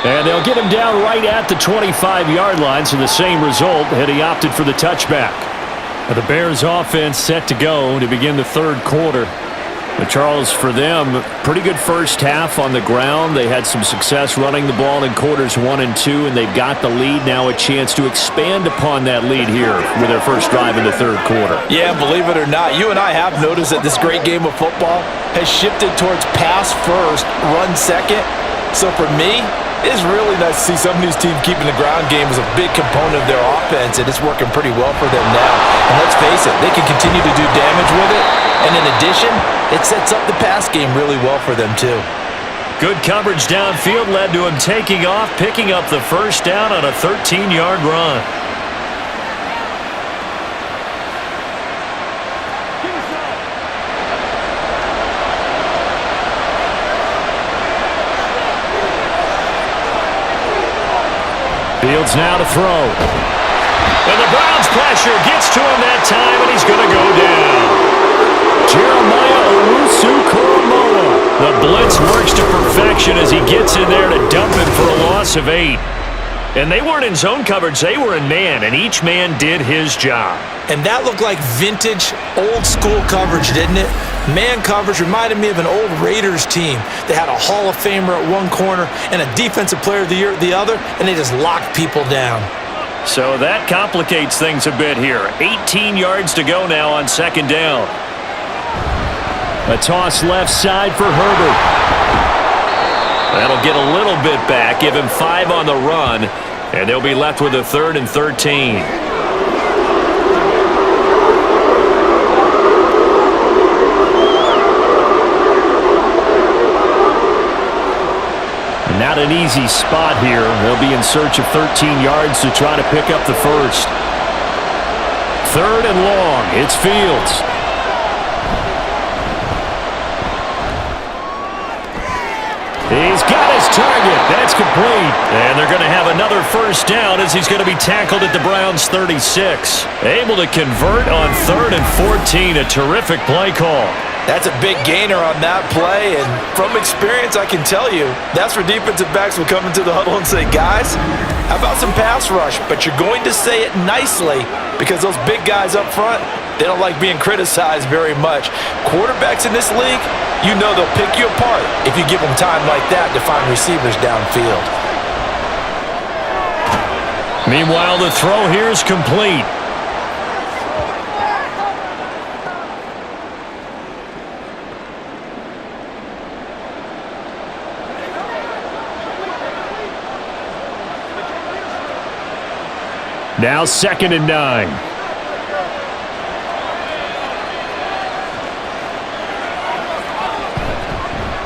And they'll get him down right at the 25-yard line, so the same result had he opted for the touchback. The Bears offense set to go to begin the third quarter. But Charles, for them, pretty good first half on the ground. They had some success running the ball in quarters 1 and 2, and they've got the lead. Now a chance to expand upon that lead here with their first drive in the third quarter. Yeah, believe it or not, you and I have noticed that this great game of football has shifted towards pass first, run second. So for me, it's really nice to see some of these teams keeping the ground game as a big component of their offense, and it's working pretty well for them now. And let's face it, they can continue to do damage with it. And in addition, it sets up the pass game really well for them too. Good coverage downfield led to him taking off, picking up the first down on a 13-yard run. Fields now to throw. And the Browns pressure gets to him that time, and he's going to go down. Jeremiah Owusu-Koramoah. The blitz works to perfection as he gets in there to dump him for a loss of 8. And they weren't in zone coverage, they were in man, and each man did his job. And that looked like vintage, old-school coverage, didn't it? Man coverage reminded me of an old Raiders team. They had a Hall of Famer at one corner and a Defensive Player of the Year at the other, and they just locked people down. So that complicates things a bit here. 18 yards to go now on second down. A toss left side for Herbert. That'll get a little bit back, give him 5 on the run, and they'll be left with a 3rd and 13. Not an easy spot here. They'll be in search of 13 yards to try to pick up the first. 3rd and long. It's Fields. He's got his target. That's complete. And they're going to have another first down as he's going to be tackled at the Browns' 36. Able to convert on 3rd and 14. A terrific play call. That's a big gainer on that play, and from experience, I can tell you, that's where defensive backs will come into the huddle and say, guys, how about some pass rush? But you're going to say it nicely because those big guys up front, they don't like being criticized very much. Quarterbacks in this league, you know they'll pick you apart if you give them time like that to find receivers downfield. Meanwhile, the throw here is complete. Now 2nd and 9.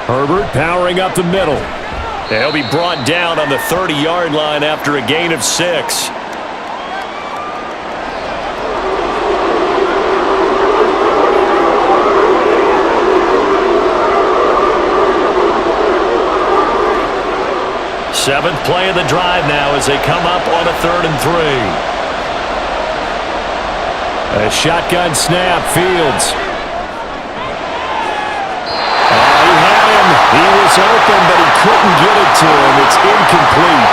Herbert powering up the middle. They'll be brought down on the 30-yard line after a gain of 6. Seventh play of the drive now as they come up on a 3rd and 3. A shotgun snap, Fields. He had him. He was open, but he couldn't get it to him. It's incomplete.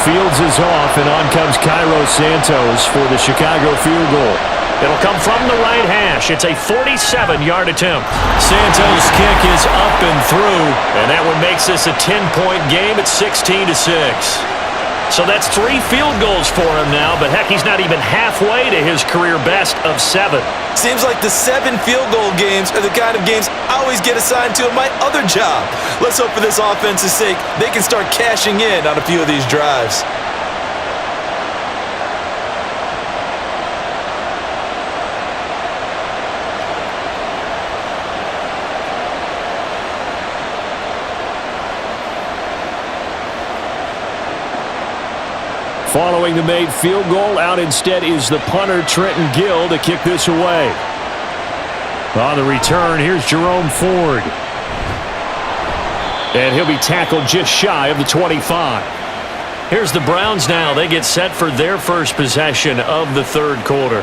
Fields is off, and on comes Cairo Santos for the Chicago field goal. It'll come from the right hash. It's a 47-yard attempt. Santos' kick is up and through, and that one makes this a 10-point game at 16-6. So that's 3 field goals for him now, but heck, he's not even halfway to his career best of 7. Seems like the 7 field goal games are the kind of games I always get assigned to in my other job. Let's hope for this offense's sake they can start cashing in on a few of these drives. Following the made field goal, out instead is the punter, Trenton Gill, to kick this away. On the return, here's Jerome Ford. And he'll be tackled just shy of the 25. Here's the Browns now. They get set for their first possession of the third quarter.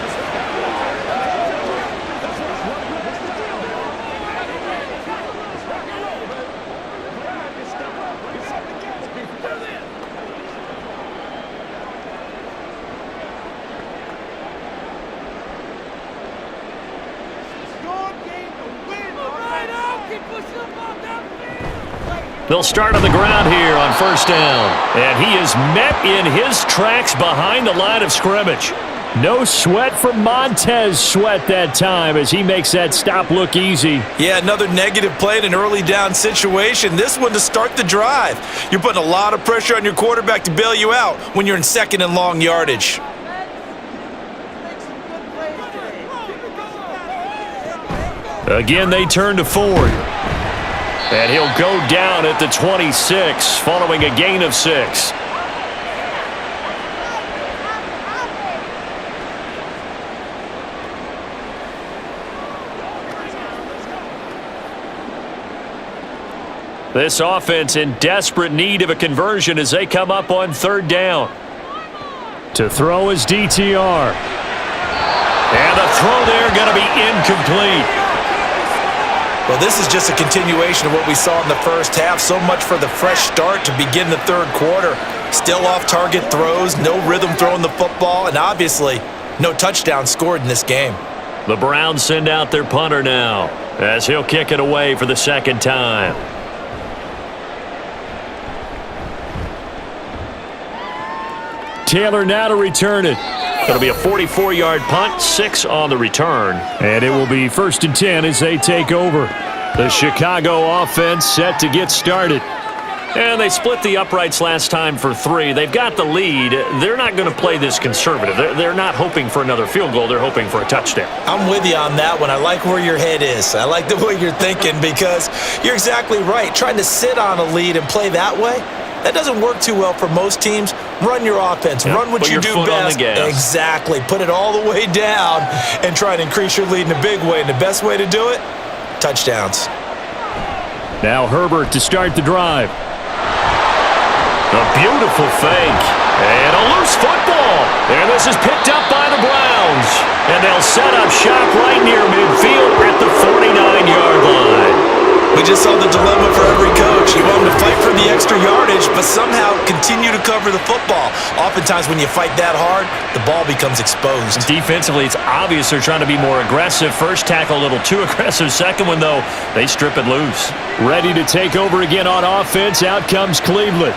They'll start on the ground here on first down. And he is met in his tracks behind the line of scrimmage. No sweat for Montez Sweat that time as he makes that stop look easy. Yeah, another negative play in an early down situation. This one to start the drive. You're putting a lot of pressure on your quarterback to bail you out when you're in second and long yardage. Again, they turn to Ford. And he'll go down at the 26 following a gain of 6. This offense in desperate need of a conversion as they come up on third down. To throw is DTR. And the throw there going to be incomplete. Well, this is just a continuation of what we saw in the first half. So much for the fresh start to begin the third quarter. Still off-target throws, no rhythm throwing the football, and obviously no touchdown scored in this game. The Browns send out their punter now as he'll kick it away for the second time. Taylor now to return it. It'll be a 44-yard punt, 6 on the return. And it will be 1st and 10 as they take over. The Chicago offense set to get started. And they split the uprights last time for 3. They've got the lead. They're not going to play this conservative. They're not hoping for another field goal. They're hoping for a touchdown. I'm with you on that one. I like where your head is. I like the way you're thinking because you're exactly right. Trying to sit on a lead and play that way, that doesn't work too well for most teams. Run your offense. Yep, Run what you do best. Exactly. Put it all the way down and try and increase your lead in a big way. And the best way to do it, touchdowns. Now Herbert to start the drive. A beautiful fake. And a loose football. And this is picked up by the Browns. And they'll set up shop right near midfield at the 49-yard line. We just saw the dilemma for every coach. You want them to fight for the extra yardage, but somehow continue to cover the football. Oftentimes when you fight that hard, the ball becomes exposed. Defensively, it's obvious they're trying to be more aggressive. First tackle a little too aggressive. Second one, though, they strip it loose. Ready to take over again on offense. Out comes Cleveland.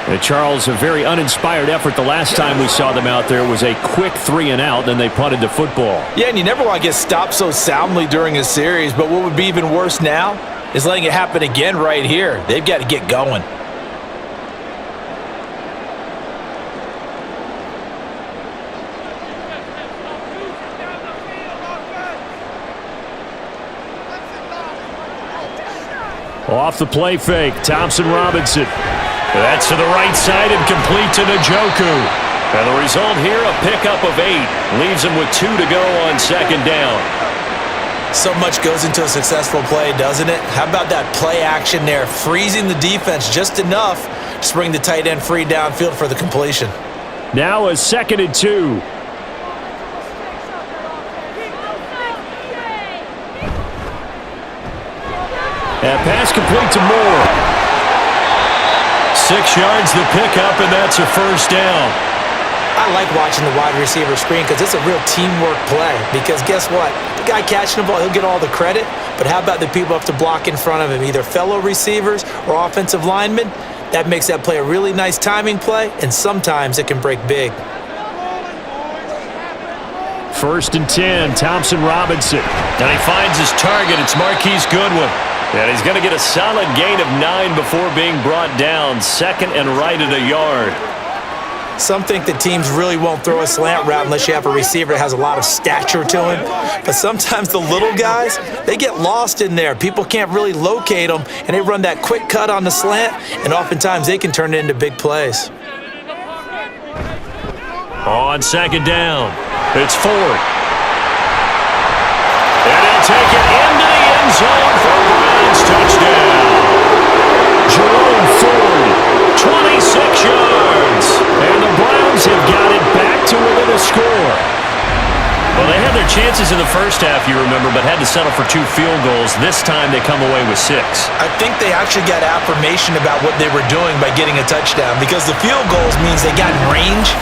And Charles, a very uninspired effort the last time we saw them out there was a quick 3 and out, then they punted the football. Yeah, and you never want to get stopped so soundly during a series, but what would be even worse now is letting it happen again right here. They've got to get going. Off the play fake, Thompson Robinson. That's to the right side and complete to Njoku. And the result here, a pickup of 8. Leaves him with 2 to go on second down. So much goes into a successful play, doesn't it? How about that play action there? Freezing the defense just enough to bring the tight end free downfield for the completion. Now a 2nd and 2. And pass complete to Moore. 6 yards the pickup, and that's a first down. I like watching the wide receiver screen because it's a real teamwork play. Because guess what? The guy catching the ball, he'll get all the credit. But how about the people up to block in front of him, either fellow receivers or offensive linemen? That makes that play a really nice timing play, and sometimes it can break big. 1st and 10, Thompson Robinson. And he finds his target. It's Marquise Goodwin. And he's going to get a solid gain of 9 before being brought down. 2nd and right at a yard. Some think that teams really won't throw a slant route unless you have a receiver that has a lot of stature to him. But sometimes the little guys, they get lost in there. People can't really locate them, and they run that quick cut on the slant, and oftentimes they can turn it into big plays. On second down, it's Ford. And he'll take it into the end zone for a Browns touchdown. Jerome Ford, 26 yards. chances in the first half, you remember, but had to settle for 2 field goals. This time they come away with 6. I think they actually got affirmation about what they were doing by getting a touchdown, because the field goals means they got in range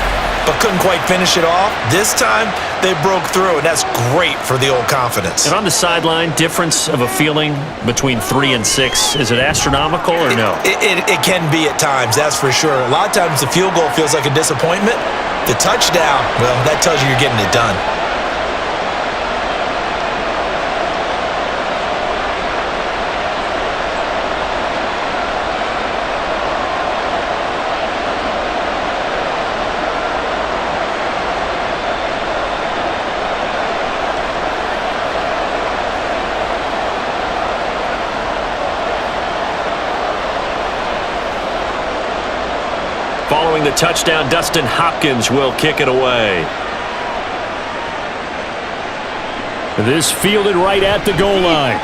but couldn't quite finish it off. This time, they broke through, and that's great for the old confidence. And on the sideline, difference of a feeling between 3 and 6, is it astronomical or no? It can be at times, that's for sure. A lot of times the field goal feels like a disappointment. The touchdown, well, that tells you you're getting it done. Following the touchdown, Dustin Hopkins will kick it away. This fielded right at the goal line.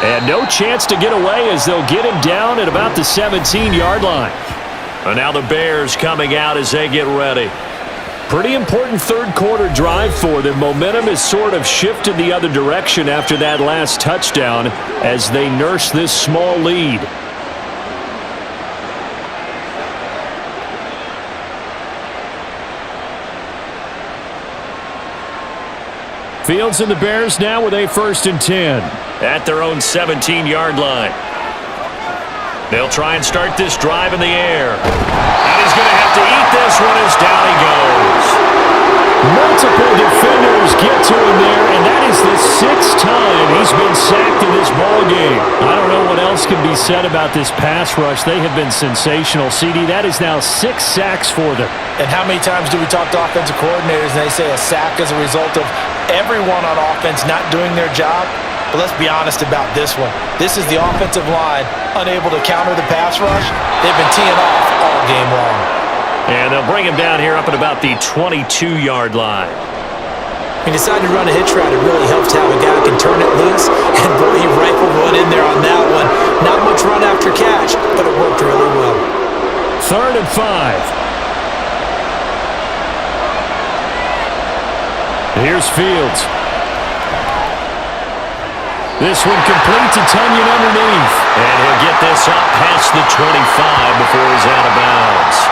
And no chance to get away as they'll get him down at about the 17-yard line. And now the Bears coming out as they get ready. Pretty important third quarter drive for them. Momentum has sort of shifted the other direction after that last touchdown as they nurse this small lead. Fields and the Bears now with a 1st and 10 at their own 17-yard line. They'll try and start this drive in the air. And he's going to have to eat this one as down he goes. Multiple defenders get to him there, and that is the 6th time he's been sacked in this ballgame. I don't know what else can be said about this pass rush. They have been sensational. CD, that is now 6 sacks for them. And how many times do we talk to offensive coordinators and they say a sack is a result of everyone on offense not doing their job? But let's be honest about this one. This is the offensive line unable to counter the pass rush. They've been teeing off all game long. And they'll bring him down here up at about the 22-yard line. He decided to run a hitch route. It really helps to have a guy who can turn it loose. And boy, he rifled one in there on that one. Not much run after catch, but it worked really well. 3rd and 5. Here's Fields. This one complete to Tunyon underneath. And he'll get this up past the 25 before he's out of bounds.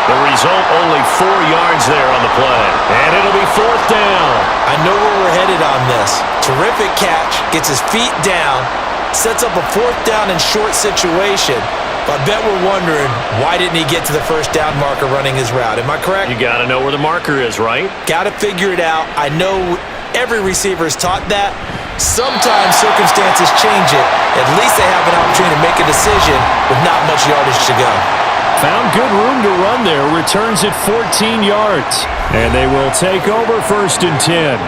The result, only 4 yards there on the play. And it'll be 4th down. I know where we're headed on this. Terrific catch, gets his feet down, sets up a 4th down and short situation. But I bet we're wondering, why didn't he get to the 1st down marker running his route? Am I correct? You got to know where the marker is, right? Got to figure it out. I know every receiver is taught that. Sometimes circumstances change it. At least they have an opportunity to make a decision with not much yardage to go. Found good room to run there. Returns at 14 yards. And they will take over 1st and 10.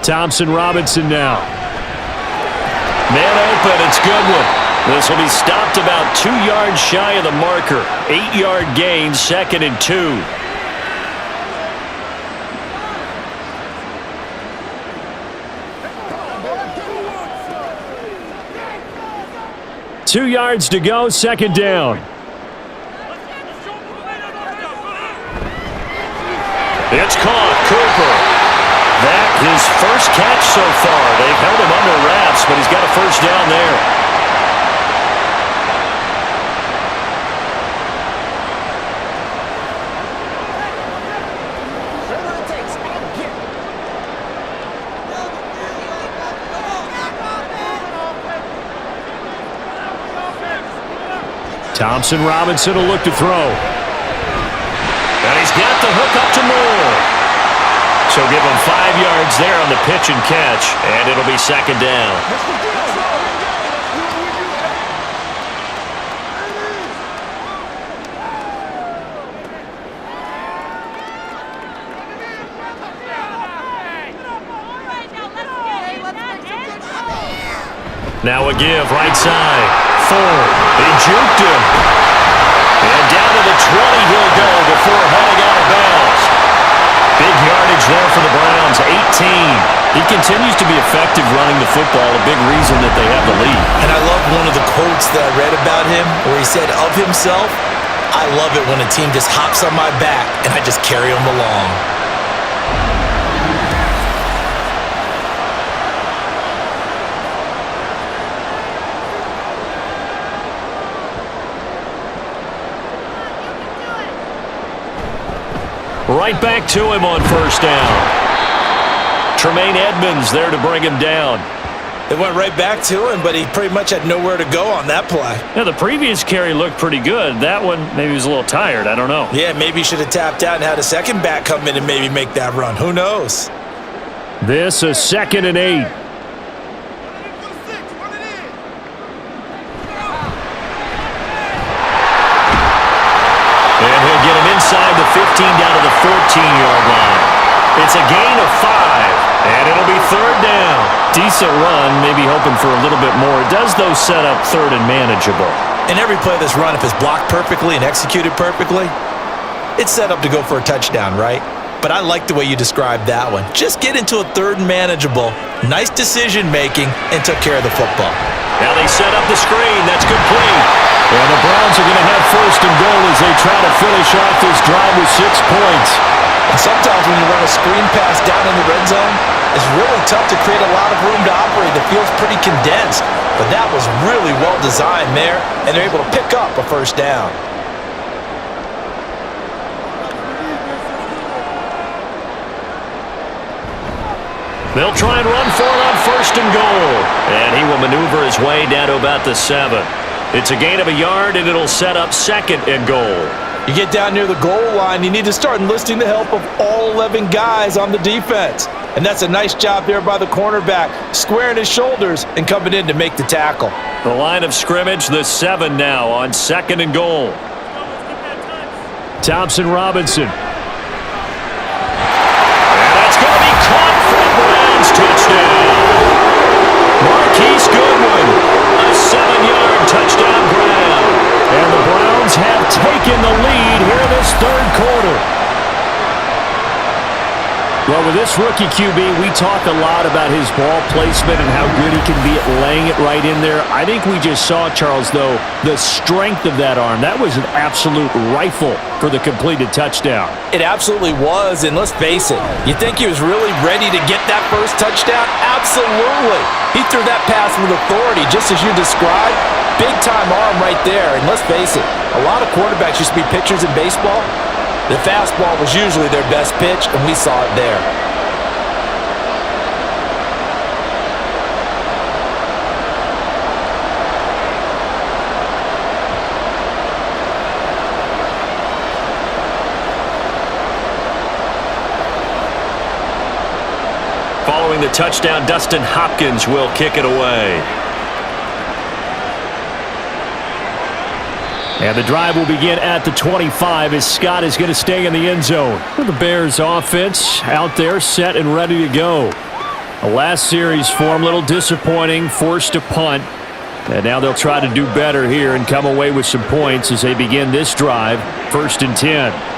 Thompson Robinson now. Man open, it's Goodwin. This will be stopped about 2 yards shy of the marker. 8-yard gain, 2nd and 2. Two yards to go, 2nd down. It's caught, Cooper. That his first catch so far. They've held him under wraps, but he's got a 1st down there. Thompson Robinson will look to throw. And he's got the hook up to Moore. So give him 5 yards there on the pitch and catch, and it'll be 2nd down. Now a give, right side. Ford, he juked him. Down to the 20 he'll go before heading out of bounds. Big yardage there for the Browns, 18. He continues to be effective running the football, a big reason that they have the lead. And I love one of the quotes that I read about him where he said of himself, "I love it when a team just hops on my back and I just carry them along." Right back to him on first down. Tremaine Edmonds there to bring him down. It went right back to him, but he pretty much had nowhere to go on that play. Now, the previous carry looked pretty good. That one, maybe he was a little tired. I don't know. Yeah, maybe he should have tapped out and had a second back come in and maybe make that run. Who knows? This is 2nd and 8. And he'll get him inside the 15 down to the 14-yard line. It's a gain of 5, and it'll be 3rd down. Decent run, maybe hoping for a little bit more. It does, though, set up 3rd and manageable. And every play of this run, if it's blocked perfectly and executed perfectly, it's set up to go for a touchdown, right? But I like the way you described that one. Just get into a 3rd and manageable, nice decision-making, and took care of the football. Now they set up the screen. That's complete. And the Browns are going to have 1st and goal as they try to finish off this drive with 6 points. And sometimes when you run a screen pass down in the red zone, it's really tough to create a lot of room to operate. It feels pretty condensed. But that was really well designed there, and they're able to pick up a 1st down. They'll try and run for it on 1st and goal. And he will maneuver his way down to about the 7. It's a gain of a yard, and it'll set up 2nd and goal. You get down near the goal line, you need to start enlisting the help of all 11 guys on the defense. And that's a nice job there by the cornerback, squaring his shoulders and coming in to make the tackle. The line of scrimmage, the 7 now on 2nd and goal. Thompson Robinson. And that's going to be caught for the Browns. Touchdown. Marquise Goodwin, a 7-yard touchdown grab. And the Browns have taken the lead here in this 3rd quarter. Well, with this rookie QB, we talk a lot about his ball placement and how good he can be at laying it right in there. I think we just saw, Charles, though, the strength of that arm. That was an absolute rifle for the completed touchdown. It absolutely was, and let's face it, you think he was really ready to get that first touchdown? Absolutely. He threw that pass with authority, just as you described. Big-time arm right there, and let's face it, a lot of quarterbacks used to be pitchers in baseball. The fastball was usually their best pitch, and we saw it there. Following the touchdown, Dustin Hopkins will kick it away. And the drive will begin at the 25 as Scott is going to stay in the end zone. The Bears offense out there set and ready to go. The last series for them, a little disappointing, forced to punt. And now they'll try to do better here and come away with some points as they begin this drive, 1st and 10.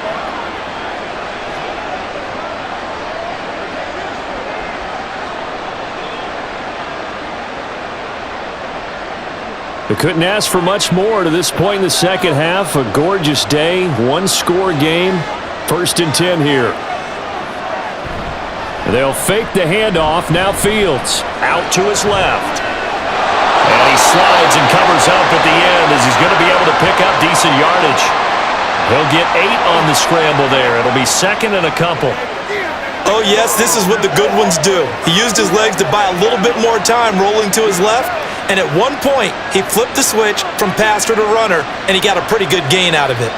They couldn't ask for much more to this point in the second half. A gorgeous day, one-score game, 1st and 10 here. They'll fake the handoff. Now Fields out to his left. And he slides and covers up at the end as he's going to be able to pick up decent yardage. He'll get 8 on the scramble there. It'll be 2nd and a couple. Oh, yes, this is what the good ones do. He used his legs to buy a little bit more time rolling to his left. And at one point, he flipped the switch from passer to runner, and he got a pretty good gain out of it.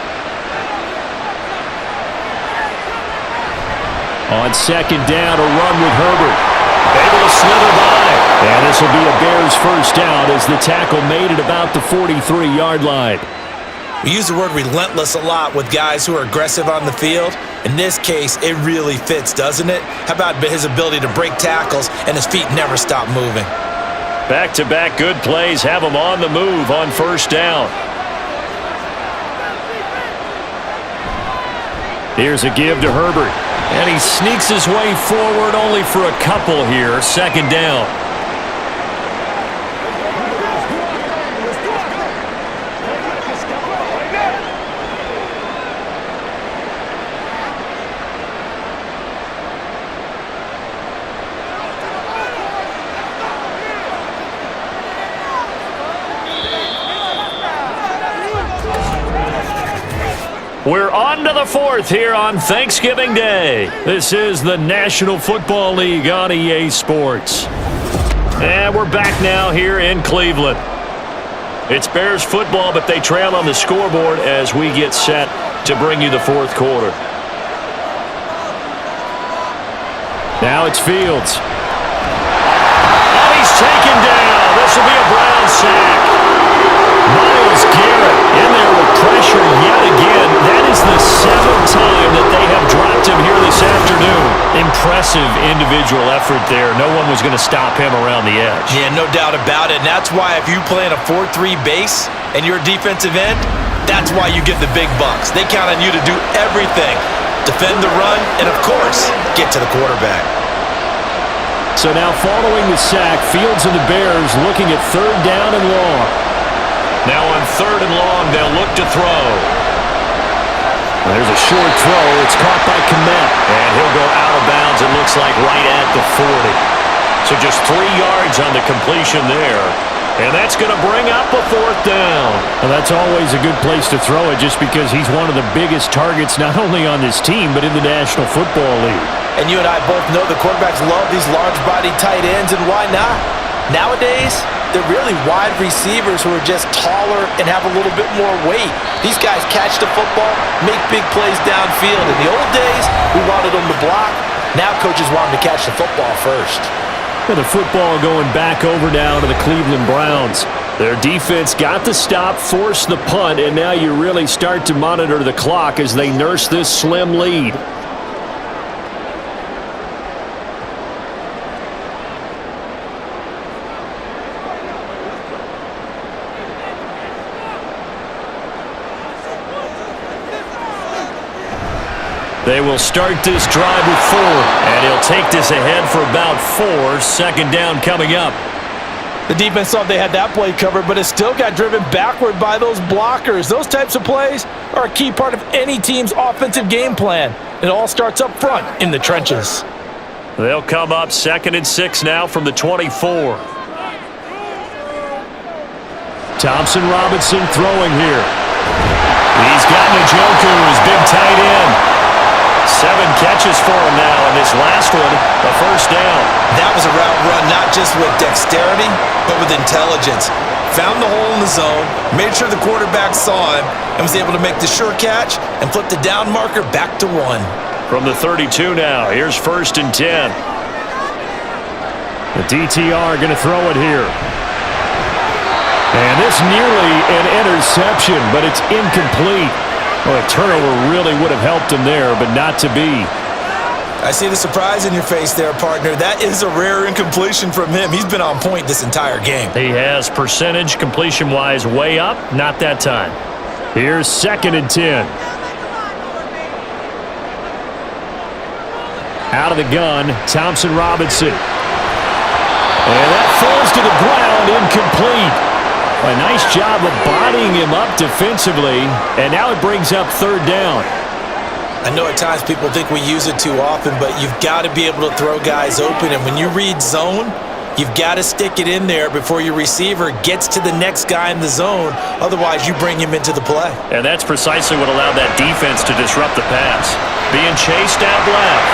On 2nd down, a run with Herbert. Able to slither by. And this will be a Bears 1st down as the tackle made it about the 43-yard line. We use the word relentless a lot with guys who are aggressive on the field. In this case, it really fits, doesn't it? How about his ability to break tackles and his feet never stop moving? Back-to-back good plays have him on the move on 1st down. Here's a give to Herbert. And he sneaks his way forward only for a couple here. Second down. We're on to the fourth here on Thanksgiving Day. This is the National Football League on EA Sports. And we're back now here in Cleveland. It's Bears football, but they trail on the scoreboard as we get set to bring you the fourth quarter. Now it's Fields. And he's taken down. This will be a Brown sack. Myles Garrett in there with pressure yet again. That is the seventh time that they have dropped him here this afternoon. Impressive individual effort there. No one was going to stop him around the edge. Yeah, no doubt about it. And that's why if you play in a 4-3 base and you're a defensive end, that's why you get the big bucks. They count on you to do everything. Defend the run and, of course, get to the quarterback. So now following the sack, Fields and the Bears looking at third down and long. Now on third and long, they'll look to throw. There's a short throw. It's caught by Kmet. And he'll go out of bounds, it looks like, right at the 40. So just 3 yards on the completion there. And that's going to bring up a fourth down. Well, that's always a good place to throw it just because he's one of the biggest targets not only on this team but in the National Football League. And you and I both know the quarterbacks love these large-body tight ends, and why not? Nowadays, they're really wide receivers who are just taller and have a little bit more weight. These guys catch the football, make big plays downfield. In the old days, we wanted them to block. Now coaches want them to catch the football first. And the football going back over now to the Cleveland Browns. Their defense got the stop, forced the punt, and now you really start to monitor the clock as they nurse this slim lead. They will start this drive with 4, and he'll take this ahead for about 4. Second down coming up. The defense thought they had that play covered, but it still got driven backward by those blockers. Those types of plays are a key part of any team's offensive game plan. It all starts up front in the trenches. They'll come up 2nd and 6 now from the 24. Thompson Robinson throwing here. He's got Njoku, his big tight end. 7 catches for him now, and this last one, a first down. That was a route run not just with dexterity, but with intelligence. Found the hole in the zone, made sure the quarterback saw him, and was able to make the sure catch and flip the down marker back to 1. From the 32 now, here's 1st and 10. The DTR going to throw it here. And this nearly an interception, but it's incomplete. Well, a turnover really would have helped him there, but not to be. I see the surprise in your face there, partner. That is a rare incompletion from him. He's been on point this entire game. He has percentage completion-wise way up, not that time. Here's 2nd and 10. Out of the gun, Thompson Robinson. And that falls to the ground, incomplete. A nice job of bodying him up defensively, and now it brings up 3rd down. I know at times people think we use it too often, but you've got to be able to throw guys open, and when you read zone, you've got to stick it in there before your receiver gets to the next guy in the zone. Otherwise, you bring him into the play. And that's precisely what allowed that defense to disrupt the pass. Being chased out left.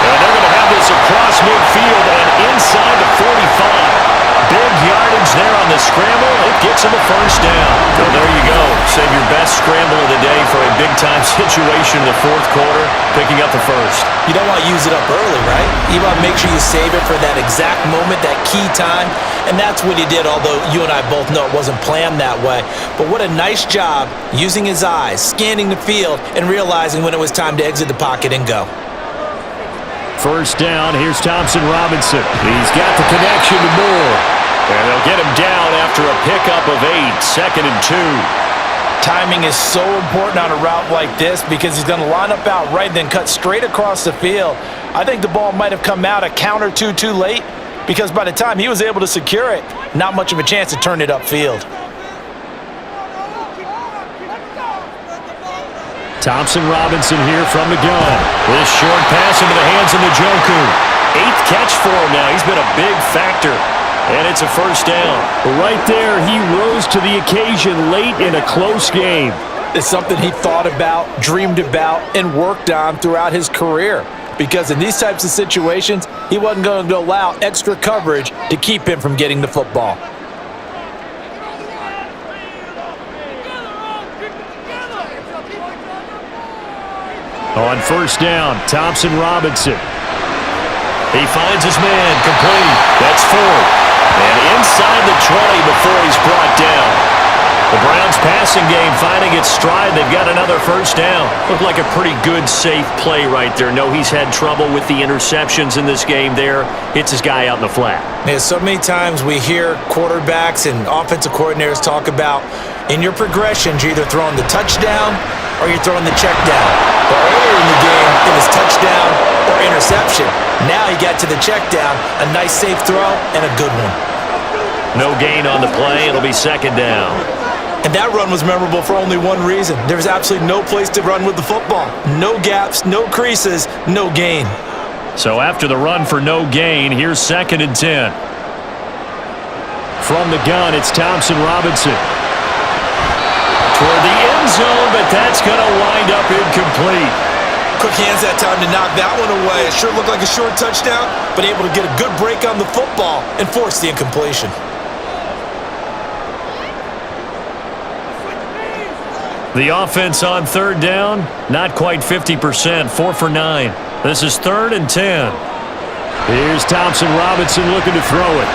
And they're going to have this across midfield and inside the 45. Big yardage there on the scramble. It gets him a first down. So there you go. Save your best scramble of the day for a big-time situation in the 4th quarter, picking up the first. You don't want to use it up early, right? You want to make sure you save it for that exact moment, that key time. And that's what he did, although you and I both know it wasn't planned that way. But what a nice job using his eyes, scanning the field, and realizing when it was time to exit the pocket and go. First down, here's Thompson Robinson. He's got the connection to Moore. And they'll get him down after a pickup of 8, 2nd and 2. Timing is so important on a route like this because he's going to line up out right and then cut straight across the field. I think the ball might have come out a count or two too late because by the time he was able to secure it, not much of a chance to turn it upfield. Thompson Robinson here from the gun. This short pass into the hands of Njoku. 8th catch for him now. He's been a big factor. And it's a first down. Right there, he rose to the occasion late in a close game. It's something he thought about, dreamed about, and worked on throughout his career. Because in these types of situations, he wasn't going to allow extra coverage to keep him from getting the football. On first down, Thompson Robinson. He finds his man, complete. That's 4. And inside the 20 before he's brought down. The Browns passing game finding its stride. They've got another first down. Looked like a pretty good, safe play right there. No, he's had trouble with the interceptions in this game there. Hits his guy out in the flat. Yeah, so many times we hear quarterbacks and offensive coordinators talk about in your progressions, you're either throwing the touchdown or you're throwing the check down. But earlier in the game, it was touchdown or interception. Now he got to the check down, a nice safe throw, and a good one. No gain on the play. It'll be second down. And that run was memorable for only one reason. There was absolutely no place to run with the football. No gaps, no creases, no gain. So after the run for no gain, here's 2nd and 10. From the gun, it's Thompson Robinson. Toward the end zone, but that's going to wind up incomplete. Quick hands that time to knock that one away. It sure looked like a short touchdown, but able to get a good break on the football and force the incompletion. The offense on third down, not quite 50%, 4 for 9. This is 3rd and 10. Here's Thompson Robinson looking to throw it.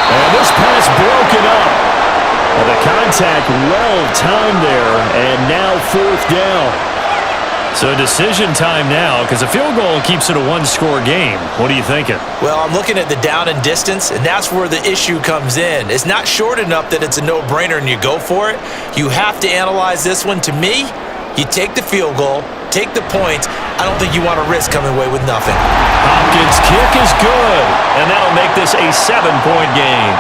And this pass broken up. And the contact well-timed there, and now 4th down. So decision time now, because a field goal keeps it a one-score game. What are you thinking? Well, I'm looking at the down and distance, and that's where the issue comes in. It's not short enough that it's a no-brainer and you go for it. You have to analyze this one. To me, you take the field goal, take the points. I don't think you want to risk coming away with nothing. Hopkins' kick is good, and that'll make this a 7-point game.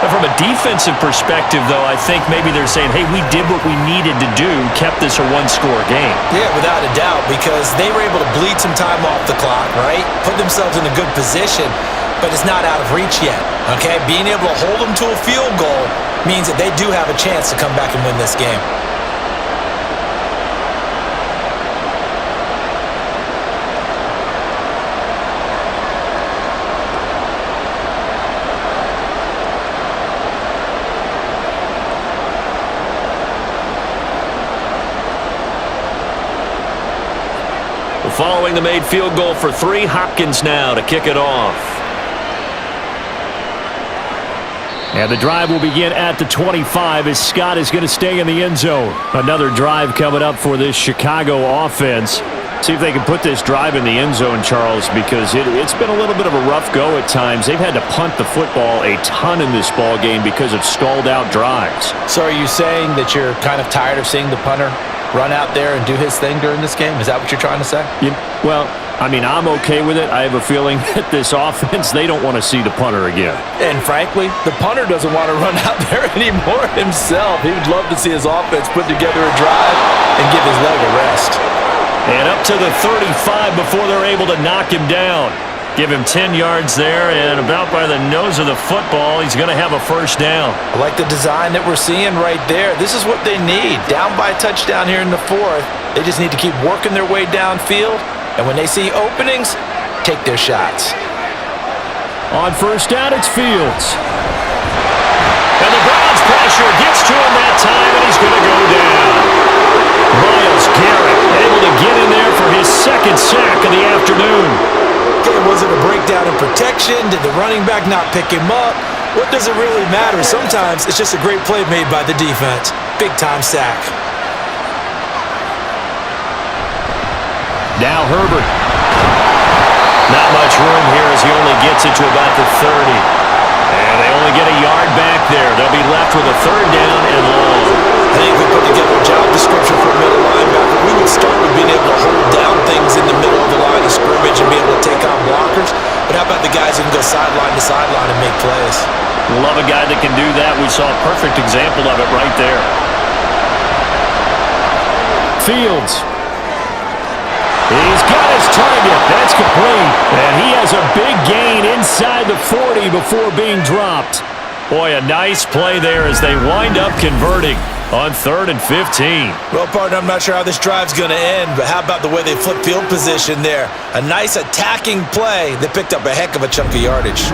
But from a defensive perspective, though, I think maybe they're saying, hey, we did what we needed to do, kept this a one-score game. Yeah, without a doubt, because they were able to bleed some time off the clock, right? Put themselves in a good position, but it's not out of reach yet, okay? Being able to hold them to a field goal means that they do have a chance to come back and win this game. Following the made field goal for 3, Hopkins now to kick it off. And the drive will begin at the 25 as Scott is going to stay in the end zone. Another drive coming up for this Chicago offense. See if they can put this drive in the end zone, Charles, because it's been a little bit of a rough go at times. They've had to punt the football a ton in this ball game because of stalled out drives. So are you saying that you're kind of tired of seeing the punter run out there and do his thing during this game? Is that what you're trying to say? Well, I mean, I'm okay with it. I have a feeling that this offense, they don't want to see the punter again. And frankly, the punter doesn't want to run out there anymore himself. He would love to see his offense put together a drive and give his leg a rest. And up to the 35 before they're able to knock him down. Give him 10 yards there, and about by the nose of the football, he's going to have a first down. I like the design that we're seeing right there. This is what they need. Down by a touchdown here in the 4th. They just need to keep working their way downfield, and when they see openings, take their shots. On first down, it's Fields. And the Browns pressure gets to him that time, and he's going to go down. Myles Garrett able to get in there for his 2nd sack of the afternoon. Okay, was it a breakdown in protection? Did the running back not pick him up? What does it really matter? Sometimes it's just a great play made by the defense. Big-time sack. Now Herbert. Not much room here as he only gets it to about the 30. And they only get a yard back there. They'll be left with a 3rd down and long. I think if we put together a job description for a middle linebacker, we would start with being able to hold down things in the middle of the line of scrimmage and be able to take on blockers. But how about the guys who can go sideline to sideline and make plays? Love a guy that can do that. We saw a perfect example of it right there. Fields. He's got his target. That's complete. And he has a big gain inside the 40 before being dropped. Boy, a nice play there as they wind up converting on 3rd and 15. Well, partner, I'm not sure how this drive's going to end, but how about the way they flip field position there? A nice attacking play that picked up a heck of a chunk of yardage.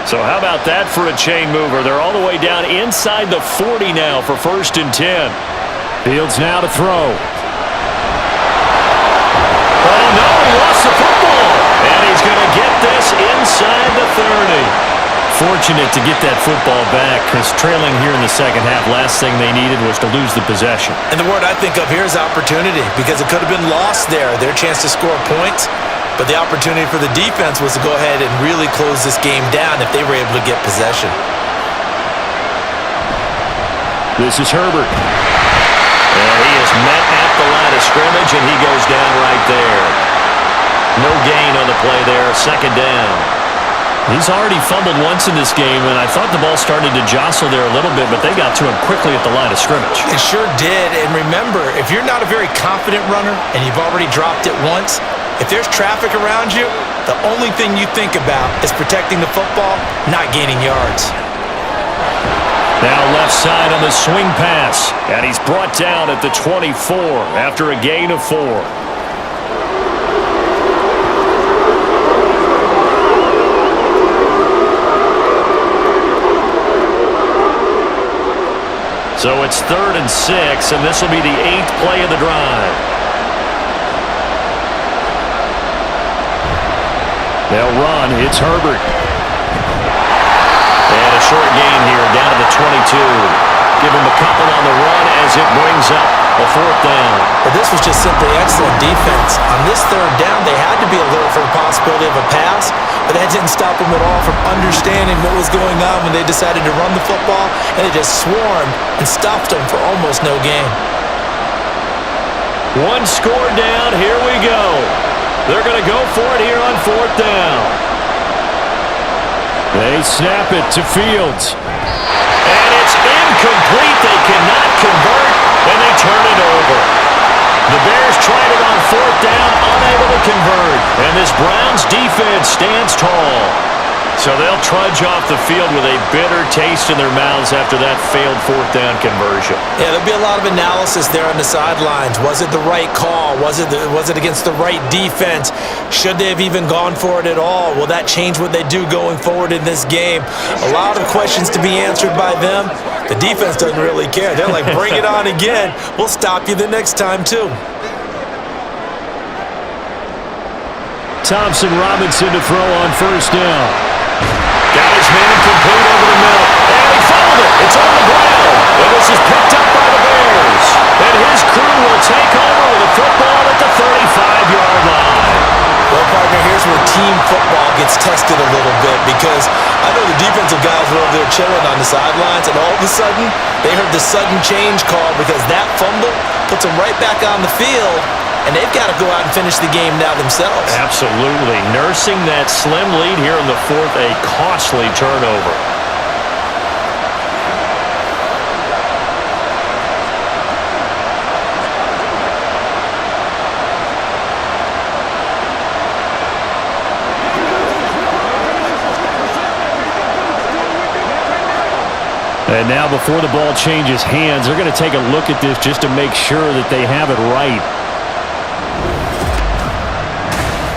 So how about that for a chain mover? They're all the way down inside the 40 now for 1st and 10. Fields now to throw. Oh, no, he lost the football. And he's going to get this inside the 30. Fortunate to get that football back because trailing here in the second half, last thing they needed was to lose the possession. And the word I think of here is opportunity because it could have been lost there, their chance to score points. But the opportunity for the defense was to go ahead and really close this game down if they were able to get possession. This is Herbert. And he is met at the line of scrimmage, and he goes down right there. No gain on the play there, 2nd down. He's already fumbled once in this game, and I thought the ball started to jostle there a little bit, but they got to him quickly at the line of scrimmage. It sure did, and remember, if you're not a very confident runner and you've already dropped it once, if there's traffic around you, the only thing you think about is protecting the football, not gaining yards. Now left side on the swing pass, and he's brought down at the 24 after a gain of 4. So it's 3rd and 6, and this will be the 8th play of the drive. They'll run. It's Herbert. And a short gain here down to the 22. Give him a couple on the run as it brings up a 4th down. But this was just simply excellent defense. On this 3rd down, they had to be alert for the possibility of a pass, but that didn't stop them at all from understanding what was going on when they decided to run the football, and they just swarmed and stopped them for almost no gain. 1 score down. Here we go. They're going to go for it here on 4th down. They snap it to Fields. And it's incomplete. They cannot convert, and they turn it over. The Bears tried it on 4th down, unable to convert. And this Browns defense stands tall. So they'll trudge off the field with a bitter taste in their mouths after that failed 4th down conversion. Yeah, there'll be a lot of analysis there on the sidelines. Was it the right call? Was it against the right defense? Should they have even gone for it at all? Will that change what they do going forward in this game? A lot of questions to be answered by them. The defense doesn't really care. They're like, bring it on again. We'll stop you the next time, too. Thompson Robinson to throw on 1st down. Got his man complete over the middle. And he fumbled it. It's on the ground. And this is picked up by the Bears. And his crew will take over with a football at the 35-yard line. Well, partner, here's where team football gets tested a little bit because I know the defensive guys were over there chilling on the sidelines, and all of a sudden, they heard the sudden change call because that fumble puts them right back on the field, and they've got to go out and finish the game now themselves. Absolutely. Nursing that slim lead here in the 4th, a costly turnover. And now before the ball changes hands, they're going to take a look at this just to make sure that they have it right.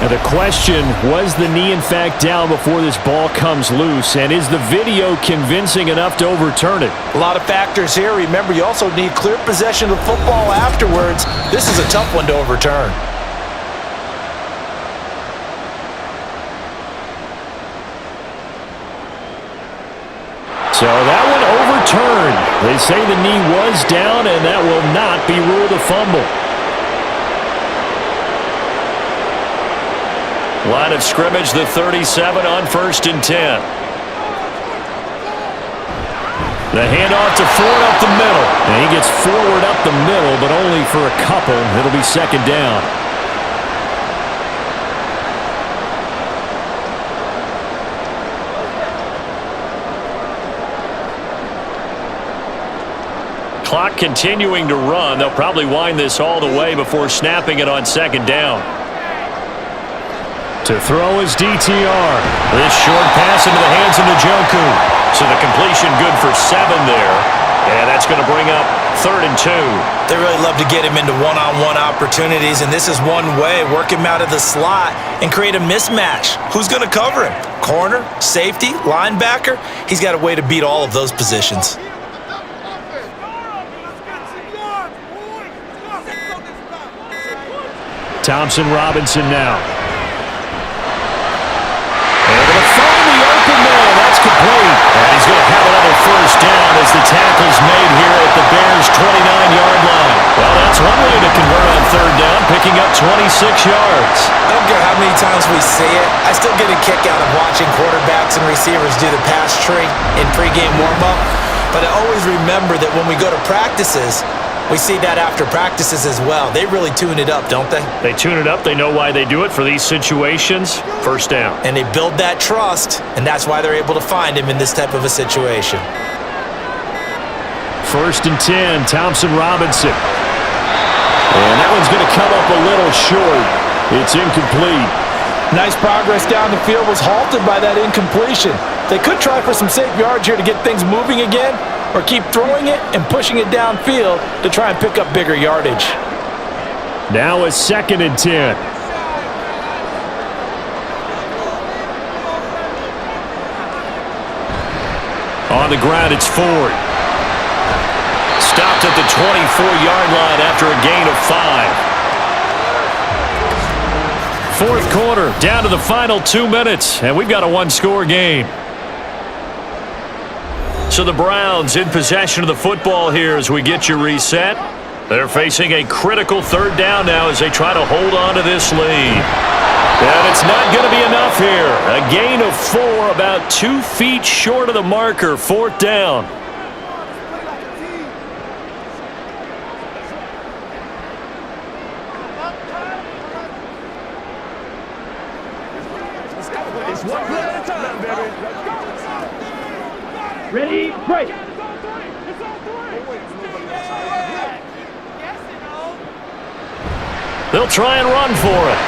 Now the question, was the knee in fact down before this ball comes loose? And is the video convincing enough to overturn it? A lot of factors here. Remember, you also need clear possession of football afterwards. This is a tough one to overturn. So that one overturned. They say the knee was down, and that will not be ruled a fumble. Line of scrimmage, the 37 on 1st and 10. The handoff to Ford up the middle. And he gets forward up the middle, but only for a couple. It'll be 2nd down. Clock continuing to run. They'll probably wind this all the way before snapping it on 2nd down. To throw is DTR. This short pass into the hands of Njoku. So the completion good for 7 there. And that's going to bring up 3rd and 2. They really love to get him into one-on-one opportunities, and this is one way. Work him out of the slot and create a mismatch. Who's going to cover him? Corner, safety, linebacker? He's got a way to beat all of those positions. Thompson Robinson now. Able to find the open man. That's complete. And he's going to have another 1st down as the tackle's made here at the Bears' 29-yard line. Well, that's one way to convert on 3rd down, picking up 26 yards. I don't care how many times we see it. I still get a kick out of watching quarterbacks and receivers do the pass tree in pregame warm-up. But I always remember that when we go to practices, we see that after practices as well. They really tune it up, don't they? They tune it up. They know why they do it for these situations. 1st down. And they build that trust, and that's why they're able to find him in this type of a situation. 1st and 10, Thompson Robinson. And that one's going to come up a little short. It's incomplete. Nice progress down the field, was halted by that incompletion. They could try for some safe yards here to get things moving again, or keep throwing it and pushing it downfield to try and pick up bigger yardage. Now a 2nd and 10. On the ground, it's Ford. Stopped at the 24-yard line after a gain of 5. 4th quarter, down to the final 2 minutes, and we've got a 1-score game. So the Browns in possession of the football here as we get you reset. They're facing a critical 3rd down now as they try to hold on to this lead. And it's not going to be enough here. A gain of 4, about 2 feet short of the marker, 4th down. Ready, break. They'll try and run for it.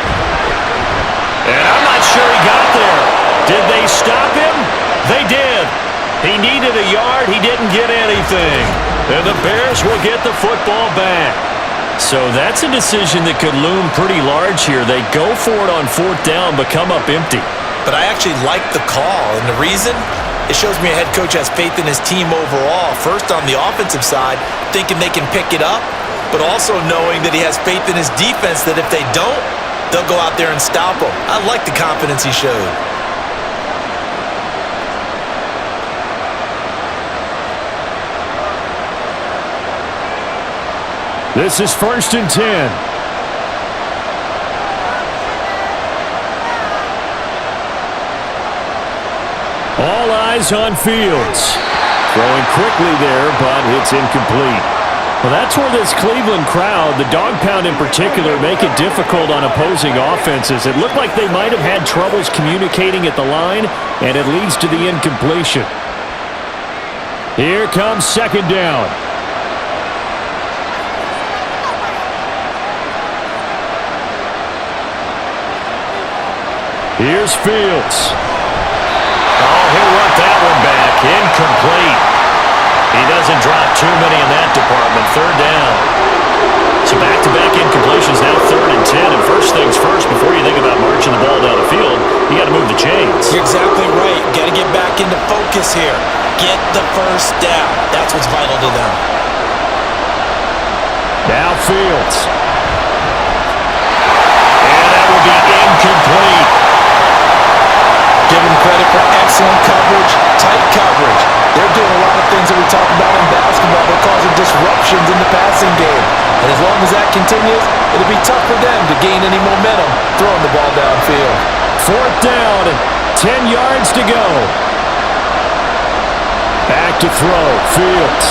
And I'm not sure he got there. Did they stop him? They did. He needed a yard. He didn't get anything. And the Bears will get the football back. So that's a decision that could loom pretty large here. They go for it on 4th down, but come up empty. But I actually like the call, and the reason? It shows me a head coach has faith in his team overall. First, on the offensive side, thinking they can pick it up, but also knowing that he has faith in his defense that if they don't, they'll go out there and stop them. I like the confidence he showed. This is 1st and 10. All eyes on Fields. Throwing quickly there, but it's incomplete. Well, that's where this Cleveland crowd, the dog pound in particular, make it difficult on opposing offenses. It looked like they might have had troubles communicating at the line, and it leads to the incompletion. Here comes 2nd down. Here's Fields. Oh, he'll run that one back. Incomplete. He doesn't drop too many in that department. 3rd down. So back-to-back incompletions, now 3rd and 10. And first things first, before you think about marching the ball down the field, you got to move the chains. You're exactly right. Got to get back into focus here. Get the 1st down. That's what's vital to them. Now Fields. And that will be incomplete. Give them credit for excellent coverage, tight coverage. They're doing a lot of things that we talk about in basketball. They're causing disruptions in the passing game. And as long as that continues, it'll be tough for them to gain any momentum throwing the ball downfield. 4th down, 10 yards to go. Back to throw, Fields.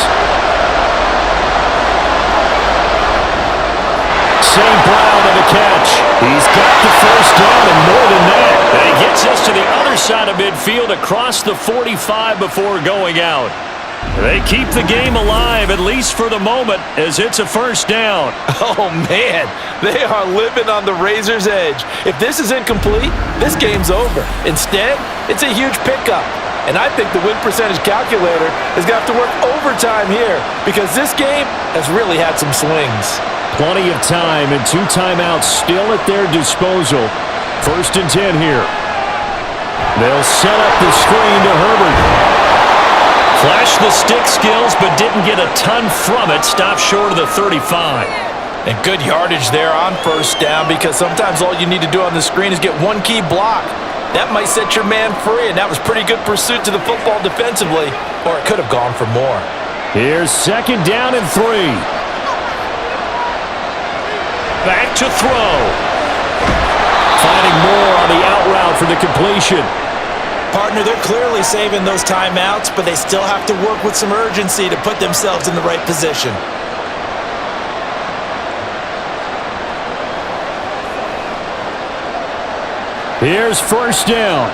St. Brown on the catch. He's got the 1st down and more than that. And he gets us to the other side of midfield across the 45 before going out. They keep the game alive, at least for the moment, as it's a 1st down. Oh, man, they are living on the razor's edge. If this is incomplete, this game's over. Instead, it's a huge pickup. And I think the win percentage calculator is going to have to work overtime here because this game has really had some swings. Plenty of time and 2 timeouts still at their disposal. 1st and 10 here. They'll set up the screen to Herbert. Flashed the stick skills, but didn't get a ton from it. Stopped short of the 35. And good yardage there on 1st down because sometimes all you need to do on the screen is get one key block. That might set your man free, and that was pretty good pursuit to the football defensively, or it could have gone for more. Here's 2nd down and 3. Back to throw. Finding more on the out route for the completion. Partner, they're clearly saving those timeouts, but they still have to work with some urgency to put themselves in the right position. Here's 1st down.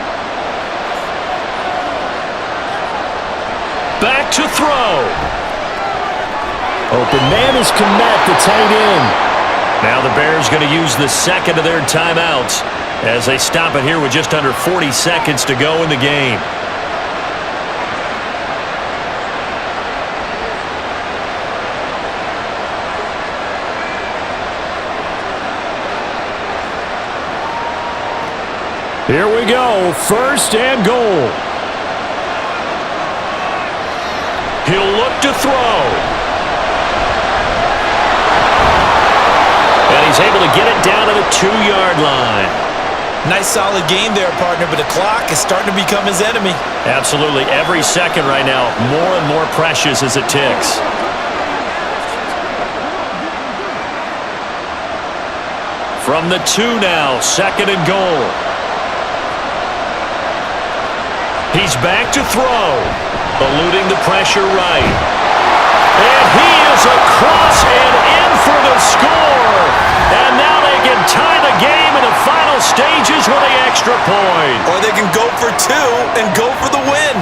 Back to throw. Open man is Kmet, the tight end. Now the Bears going to use the 2nd of their timeouts as they stop it here with just under 40 seconds to go in the game. Here we go, 1st and goal. He'll look to throw. And he's able to get it down to the 2-yard line. Nice solid game there, partner, but the clock is starting to become his enemy. Absolutely. Every second right now, more and more precious as it ticks. From the 2 now, 2nd and goal. He's back to throw. Eluding the pressure right. And he is across and in for the score. And now they can tie the game in the final stages with the extra point. Or they can go for 2 and go for the win.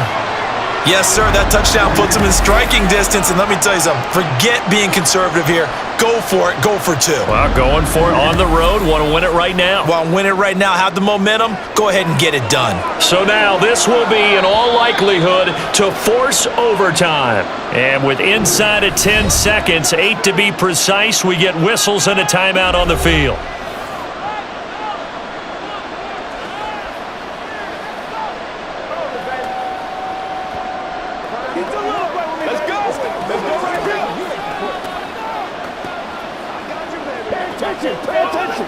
Yes, sir, that touchdown puts them in striking distance. And let me tell you something, forget being conservative here. Go for it, go for 2. Well, going for it on the road. Want to win it right now. Want to win it right now, have the momentum, go ahead and get it done. So now this will be, in all likelihood, to force overtime. And with inside of 10 seconds, 8 to be precise, we get whistles and a timeout on the field. Let's go. Let's go right here. Pay attention. Pay attention.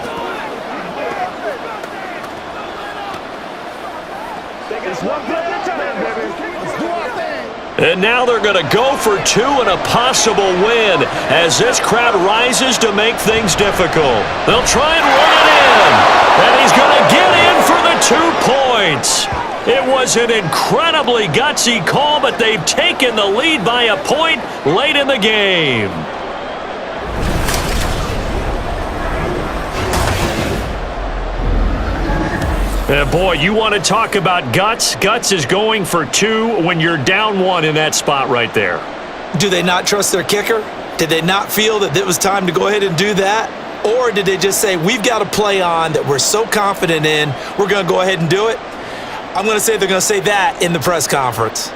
It's one play at a time, baby. Let's do our thing. And now they're going to go for 2 and a possible win as this crowd rises to make things difficult. They'll try and run it in. And he's going to get in for the 2 points. It was an incredibly gutsy call, but they've taken the lead by a point late in the game. Boy, you want to talk about guts? Guts is going for 2 when you're down 1 in that spot right there. Do they not trust their kicker? Did they not feel that it was time to go ahead and do that? Or did they just say, we've got a play on that we're so confident in, we're going to go ahead and do it? I'm going to say they're going to say that in the press conference.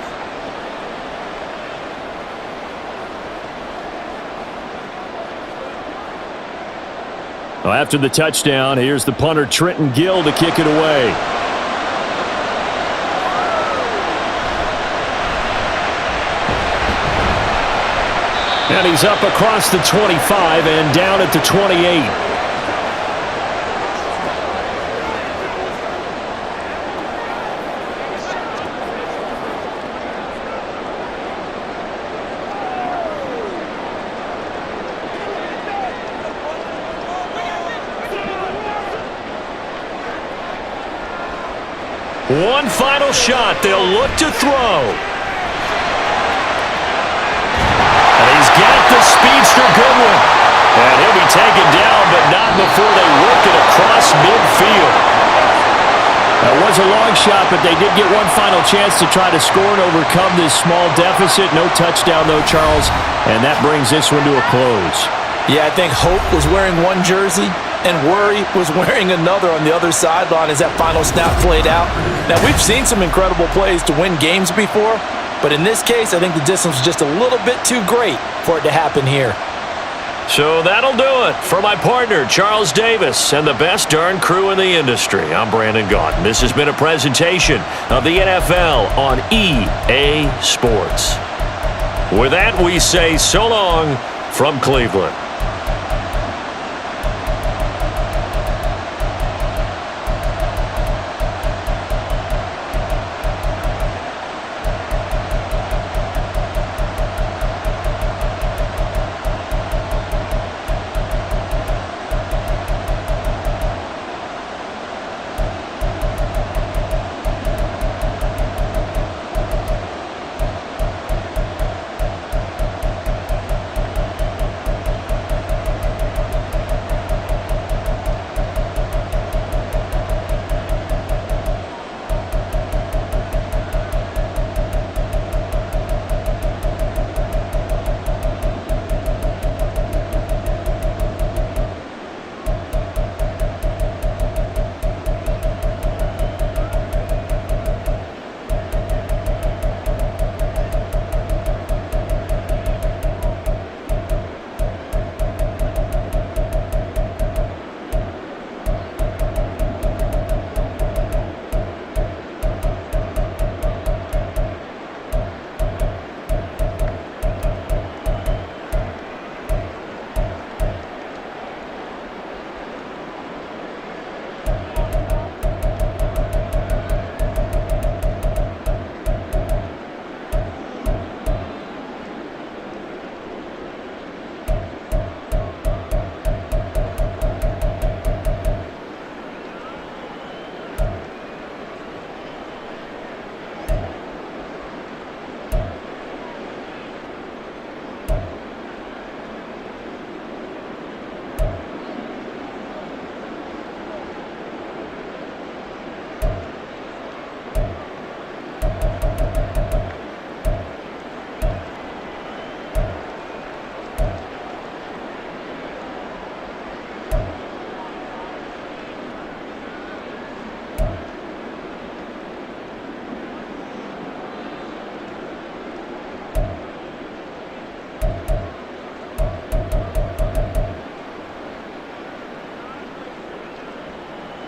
Well, after the touchdown, here's the punter, Trenton Gill, to kick it away. And he's up across the 25 and down at the 28. One final shot. They'll look to throw. And he's got the speedster Goodwin. And he'll be taken down, but not before they work it across midfield. That was a long shot, but they did get one final chance to try to score and overcome this small deficit. No touchdown, though, Charles, and that brings this one to a close. Yeah, I think Hope was wearing one jersey and Worry was wearing another on the other sideline as that final snap played out. Now, we've seen some incredible plays to win games before, but in this case, I think the distance was just a little bit too great for it to happen here. So that'll do it for my partner, Charles Davis, and the best darn crew in the industry. I'm Brandon Gaudin. This has been a presentation of the NFL on EA Sports. With that, we say so long from Cleveland.